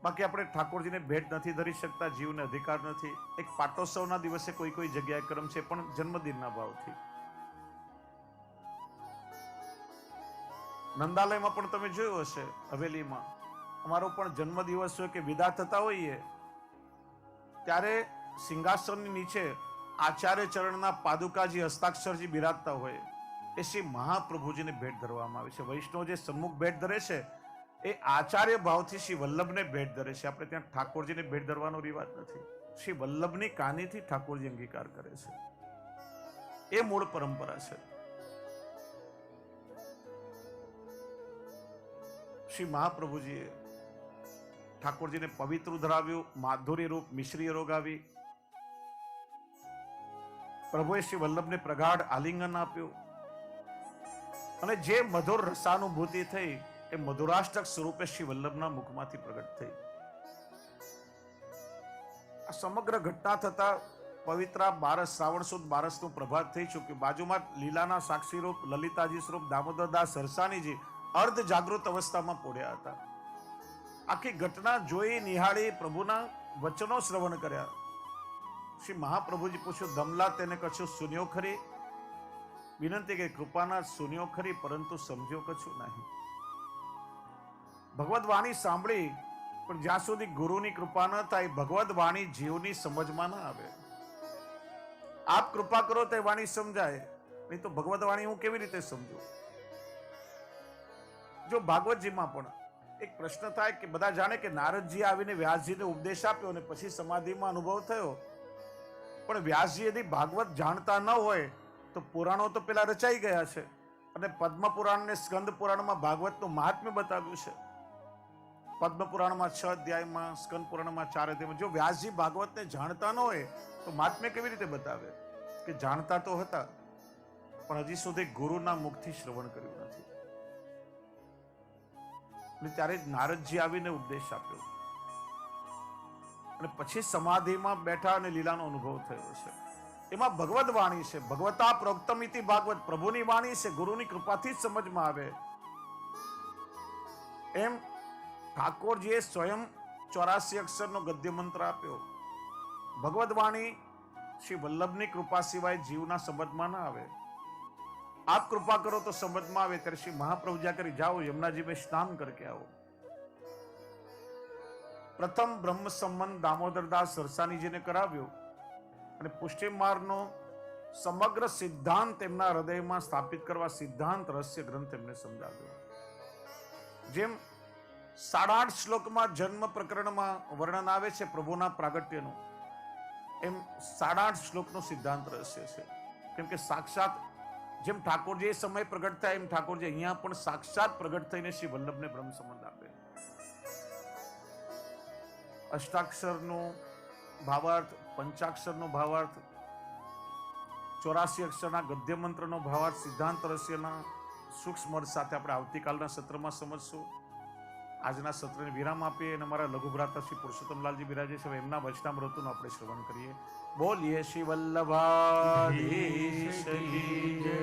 બાકી આપણે ઠાકોરજીને ભેટ નથી ધરી શકતા, જીવને અધિકાર નથી. એક પાટોત્સવના દિવસે કોઈ કોઈ જગ્યાએ ક્રમ છે, પણ જન્મદિનના ભાવથી. નંદાલયમાં પણ તમે જોયું હશે, હવેલીમાં અમારો પણ જન્મદિવસ હોય કે વિદા થતા હોઈએ ત્યારે સિંહાસનની નીચે આચાર્ય ચરણના પાદુકાજી હસ્તાક્ષરજી બિરાજતા હોય એ શ્રી મહાપ્રભુજીને ભેટ ધરવામાં આવે છે. વૈષ્ણવ જે સન્મુખ ભેટ ધરે છે એ આચાર્ય ભાવથી શ્રી વલ્લભને ભેટ ધરે છે. આપણે ત્યાં ઠાકોરજીને ભેટ ધરવાનો રિવાજ નથી. શ્રી વલ્લભની કાનીથી ઠાકોરજી અંગીકાર કરે છે. એ મૂળ પરંપરા છે. શ્રી મહાપ્રભુજીએ ઠાકોરજીને પવિત્ર ધરાવ્યું, માધુરી રૂપ મિશ્રી રોગાવી. પ્રભુએ શ્રી વલ્લભને પ્રગાઢ આલિંગન આપ્યું અને જે મધુર રસાનુભૂતિ થઈ એ મધુરાષ્ટક સ્વરૂપે શ્રી વલ્લભના મુખમાંથી પ્રગટ થઈ. આ સમગ્ર ઘટના થતા પવિત્ર બારસ શ્રાવણ સુદ બારસનું પ્રભાત થઈ ચૂક્યું. બાજુમાં લીલાના સાક્ષી રૂપ લલિતાજી સ્વરૂપ દામોદરદાસ સરસાનીજી અર્ધ જાગૃત અવસ્થામાં પોડ્યા હતા. આખી ઘટના જોઈ નિહાળી પ્રભુના વચનો શ્રવણ કર્યા. શ્રી મહાપ્રભુજી પૂછ્યું, દમલા તેને કશું સુન્યો ખરી? વિનંતી કે કૃપાના સુન્યો ખરી, પરંતુ સમજ્યો કશું નહીં. ભગવદ વાણી સાંભળી, પણ જ્યાં સુધી ગુરુની કૃપા ન થાય ભગવદ વાણી જીવની સમજમાં ન આવે. આપ કૃપા કરો તો વાણી સમજાય, નહીં તો ભગવદ વાણી હું કેવી રીતે સમજું? જો ભાગવતજીમાં પણ એક પ્રશ્ન થાય કે બધા જાણે કે નારદજી આવીને વ્યાસજીને ઉપદેશ આપ્યો અને પછી સમાધિમાં અનુભવ થયો, પણ વ્યાસજી યદિ ભાગવત જાણતા ન હોય તો પુરાણો તો પેલા રચાઈ ગયા છે અને પદ્મ પુરાણ ને સ્કંદ પુરાણમાં ભાગવતનું મહાત્મ્ય બતાવ્યું છે. પદ્મ પુરાણમાં 6 અધ્યાયમાં, સ્કંદ પુરાણમાં 4 અધ્યાયમાં જો વ્યાસજી ભાગવતને જાણતા ન હોય તો મહાત્મ્ય કેવી રીતે બતાવે? કે જાણતા તો હતા પણ હજી સુધી ગુરુના મુખથી શ્રવણ કર્યું નથી. અને ત્યારે જ નારદજી આવીને ઉપદેશ આપ્યો અને પછી સમાધિમાં બેઠા અને લીલાનો અનુભવ થયો છે. એમાં ભગવદ વાણી છે, ભગવતા પ્રોક્તમિતિ ભાગવત, પ્રભુની વાણી છે, ગુરુની કૃપાથી જ સમજમાં આવે. એમ ઠાકોરજીએ સ્વયં 84 અક્ષરનો ગદ્ય મંત્ર આપ્યો. ભગવદ વાણી શ્રી વલ્લભની કૃપા સિવાય જીવના સમજમાં ના આવે. આપ કૃપા કરો તો સમજમાં આવે. ત્યારે શ્રી મહાપ્રભુજા કરી જાઓ યમુનાજી में સ્નાન करके आओ. પ્રથમ બ્રહ્મ સંબંધ દામોદરદાસ સરસાનીજીને કરાવ્યો અને પુષ્ટિ માર્ગનો સમગ્ર સિદ્ધાંત તેમના હૃદયમાં સ્થાપિત કરવા સિદ્ધાંત રહસ્ય ગ્રંથ એમને સમજાવ્યો. જેમ 8.5 શ્લોકમાં જન્મ પ્રકરણમાં વર્ણન આવે છે પ્રભુના પ્રાગટ્યનું, એમ 8.5 શ્લોકનો સિદ્ધાંત રહસ્ય છે. કેમ કે સાક્ષાત જેમ ઠાકોરજી એ સમય પ્રગટ થાય એમ ઠાકોરજી અહીંયા પણ સાક્ષાત પ્રગટ થઈને શ્રી વલ્લભને બ્રહ્મ સંબંધ આપે. અષ્ટાક્ષરનો ભાવાર્થ, પંચાક્ષરનો ભાવાર્થ, 84 અક્ષરના ગદ્ય મંત્રનો ભાવાર્થ સિદ્ધાંત રહસ્યના સૂક્ષ્મ અર્થ સાથે આપણે આવતીકાલના સત્રમાં સમજશું. આજના સત્રને વિરામ આપીએ અને અમારા લઘુભ્રાતા શ્રી પુરુષોત્તમલાલજી બિરાજે છે એમના વચનામૃતનું આપણે શ્રવણ કરીએ. બોલીએ શ્રી વલ્લભાધીશ કી જય.